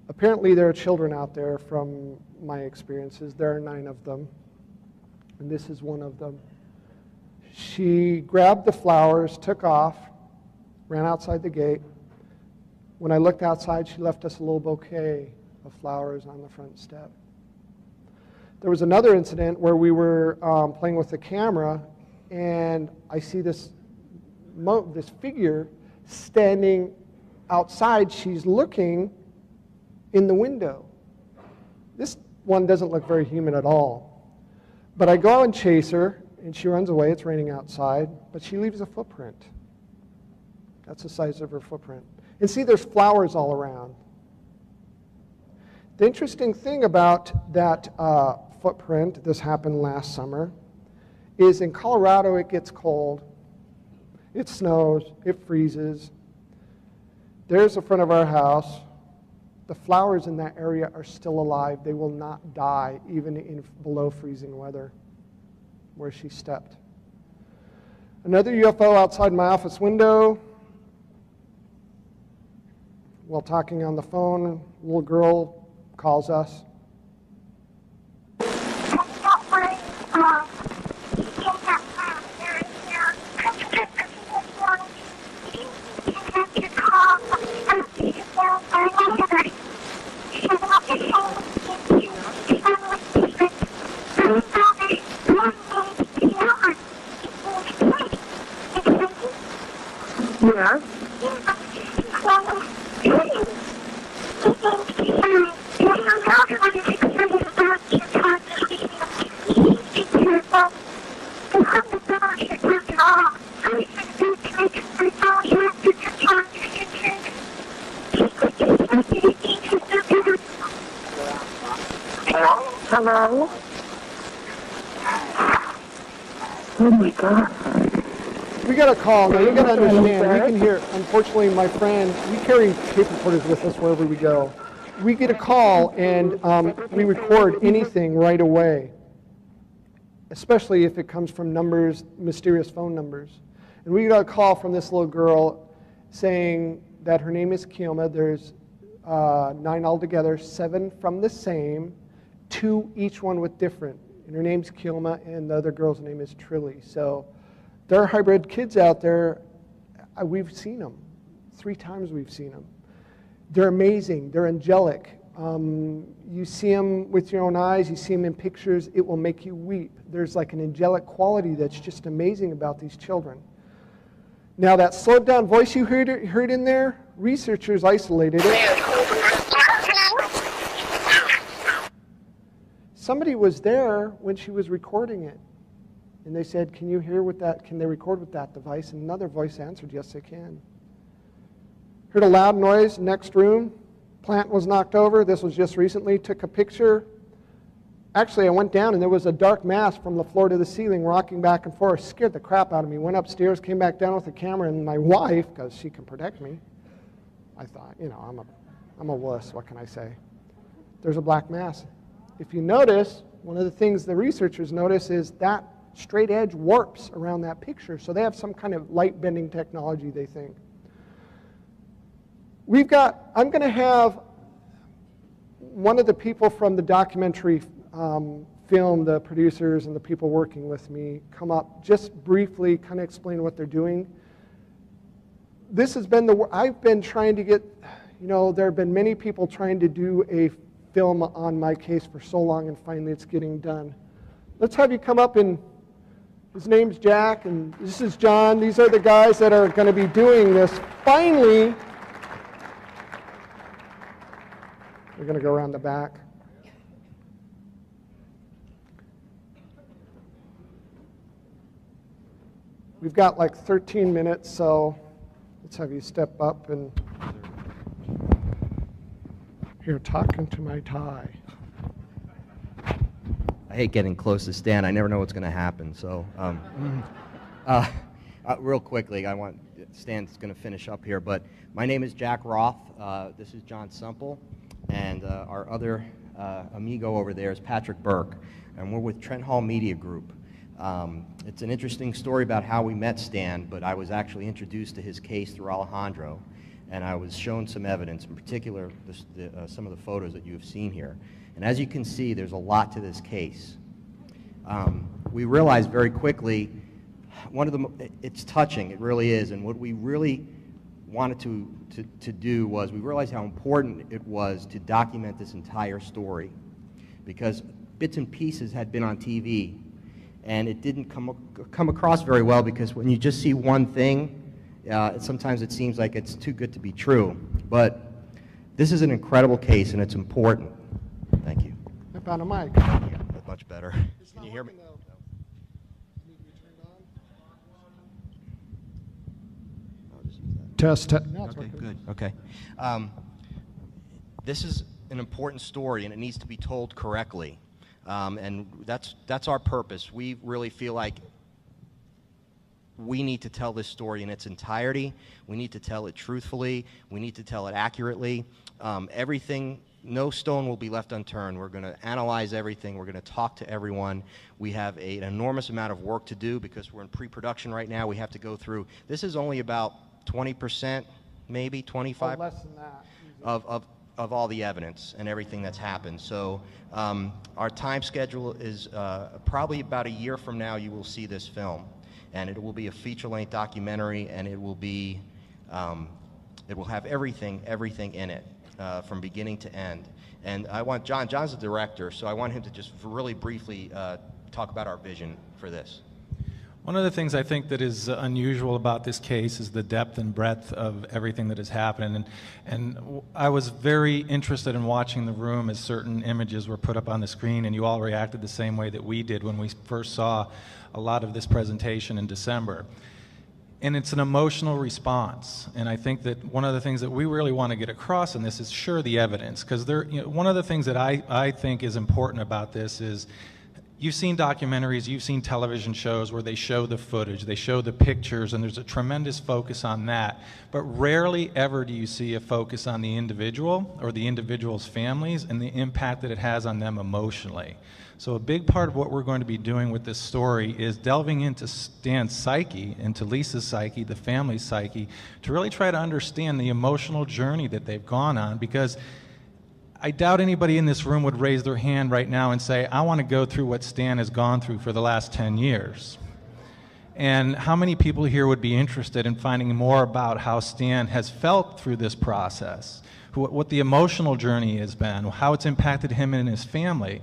Apparently there are children out there from my experiences. There are 9 of them, and this is one of them. She grabbed the flowers, took off, ran outside the gate. When I looked outside, she left us a little bouquet of flowers on the front step. There was another incident where we were playing with the camera, and I see this figure standing outside. She's looking in the window. This one doesn't look very human at all. But I go out and chase her, and she runs away. It's raining outside, but she leaves a footprint. That's the size of her footprint. And see, there's flowers all around. The interesting thing about that footprint, this happened last summer, is in Colorado it gets cold. It snows, it freezes. There's the front of our house. The flowers in that area are still alive. They will not die, even in below freezing weather, where she stepped. Another UFO outside my office window. While talking on the phone, a little girl calls us. Yeah. Hello? Oh my God. We got a call. Now you got to understand, we can hear, unfortunately, my friend, we carry tape recorders with us wherever we go. We get a call and we record anything right away, especially if it comes from numbers, mysterious phone numbers. And we got a call from this little girl saying that her name is Kioma. There's 9 altogether, 7 from the same, 2 each one with different. And her name's Kioma, and the other girl's name is Trilly. So There are hybrid kids out there. We've seen them. 3 times we've seen them. They're amazing. They're angelic. You see them with your own eyes. You see them in pictures. It will make you weep. There's like an angelic quality that's just amazing about these children. Now that slowed down voice you heard in there, researchers isolated it. Somebody was there when she was recording it. And they said, can you hear with that, can they record with that device? And another voice answered, yes, they can. Heard a loud noise, next room. Plant was knocked over. This was just recently. Took a picture. Actually, I went down and there was a dark mass from the floor to the ceiling rocking back and forth. Scared the crap out of me. Went upstairs, came back down with the camera, and my wife, because she can protect me, I thought, you know, I'm a wuss, what can I say? There's a black mass. If you notice, one of the things the researchers notice is that straight edge warps around that picture. So they have some kind of light bending technology, they think. I'm going to have one of the people from the documentary film, the producers and the people working with me, come up just briefly, kind of explain what they're doing. This has been I've been trying to get, you know, there have been many people trying to do a film on my case for so long, and finally it's getting done. Let's have you come up, and his name's Jack, and this is John. These are the guys that are going to be doing this. Finally, we're going to go around the back. We've got like 13 minutes, so let's have you step up and here talking to my tie. I hate getting close to Stan. I never know what's going to happen. So, real quickly, Stan's going to finish up here, but my name is Jack Roth. This is John Semple, and our other amigo over there is Patrick Burke, and we're with Trent Hall Media Group. It's an interesting story about how we met Stan, but I was actually introduced to his case through Alejandro, and I was shown some evidence, in particular some of the photos that you have seen here. And as you can see, there's a lot to this case. We realized very quickly, it's touching, it really is, and what we really wanted to do was, we realized how important it was to document this entire story, because bits and pieces had been on TV, and it didn't come across very well, because when you just see one thing, sometimes it seems like it's too good to be true. But this is an incredible case, and it's important. Thank you. I found a mic. Yeah, that's much better. Can you hear me? Test. No, okay, good. Okay. This is an important story, and it needs to be told correctly. And that's our purpose. We really feel like we need to tell this story in its entirety. We need to tell it truthfully. We need to tell it accurately. Everything, no stone will be left unturned. We're going to analyze everything. We're going to talk to everyone. We have an enormous amount of work to do because we're in pre-production right now. We have to go through. This is only about 20%, maybe 25%. Less than that. Of all the evidence and everything that's happened. So our time schedule is probably about a year from now you will see this film. And it will be a feature-length documentary, and it will be, it will have everything in it from beginning to end. And I want John's the director, so I want him to just really briefly talk about our vision for this. One of the things I think that is unusual about this case is the depth and breadth of everything that has happened. And I was very interested in watching the room as certain images were put up on the screen, and you all reacted the same way that we did when we first saw a lot of this presentation in December. And it's an emotional response. And I think that one of the things that we really want to get across in this is sure the evidence. Because one of the things that I think is important about this is, you've seen documentaries, you've seen television shows where they show the footage, they show the pictures, and there's a tremendous focus on that. But rarely ever do you see a focus on the individual or the individual's families and the impact that it has on them emotionally. So a big part of what we're going to be doing with this story is delving into Stan's psyche, into Lisa's psyche, the family's psyche, to really try to understand the emotional journey that they've gone on, because I doubt anybody in this room would raise their hand right now and say, I want to go through what Stan has gone through for the last 10 years. And how many people here would be interested in finding more about how Stan has felt through this process, what the emotional journey has been, how it's impacted him and his family?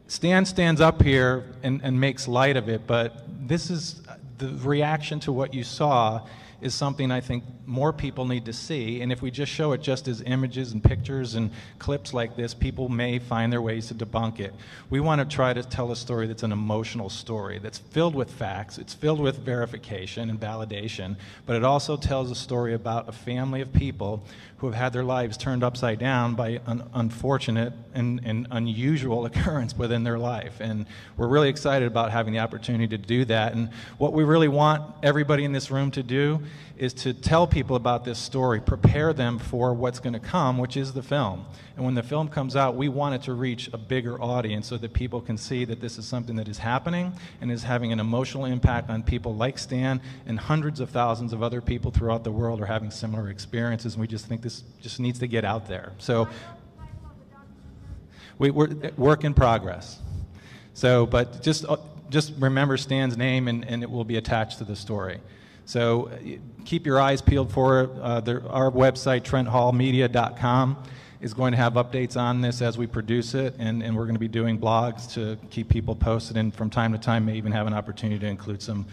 Stan stands up here and makes light of it, but this is the reaction to what you saw is something I think more people need to see. And if we just show it just as images and pictures and clips like this, people may find their ways to debunk it. We want to try to tell a story that's an emotional story, that's filled with facts, it's filled with verification and validation, but it also tells a story about a family of people who have had their lives turned upside down by an unfortunate and unusual occurrence within their life. And we're really excited about having the opportunity to do that. And what we really want everybody in this room to do is to tell people about this story, prepare them for what's going to come, which is the film. And when the film comes out, we want it to reach a bigger audience so that people can see that this is something that is happening and is having an emotional impact on people like Stan, and hundreds of thousands of other people throughout the world are having similar experiences, and we just think this just needs to get out there. So we're work in progress. So, but just remember Stan's name, and it will be attached to the story. So keep your eyes peeled for it. Our website, TrentHallMedia.com, is going to have updates on this as we produce it, and we're going to be doing blogs to keep people posted, and from time to time may even have an opportunity to include some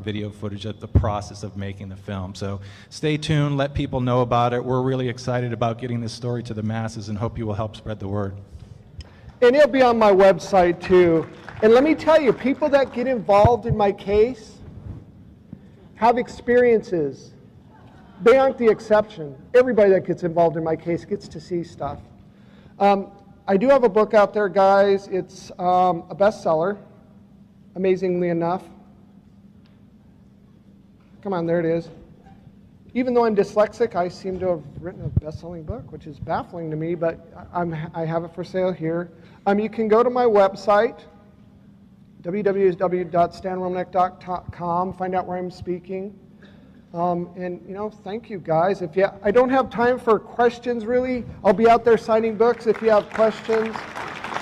video footage of the process of making the film. So stay tuned, let people know about it. We're really excited about getting this story to the masses and hope you will help spread the word. And it'll be on my website too. And let me tell you, people that get involved in my case have experiences. They aren't the exception. Everybody that gets involved in my case gets to see stuff. I do have a book out there, guys. It's a bestseller, amazingly enough. Come on, there it is. Even though I'm dyslexic, I seem to have written a best-selling book, which is baffling to me, but I have it for sale here. You can go to my website, www.stanromanek.com, find out where I'm speaking. And, you know, thank you, guys. I don't have time for questions, really. I'll be out there signing books if you have questions.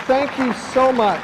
Thank you so much.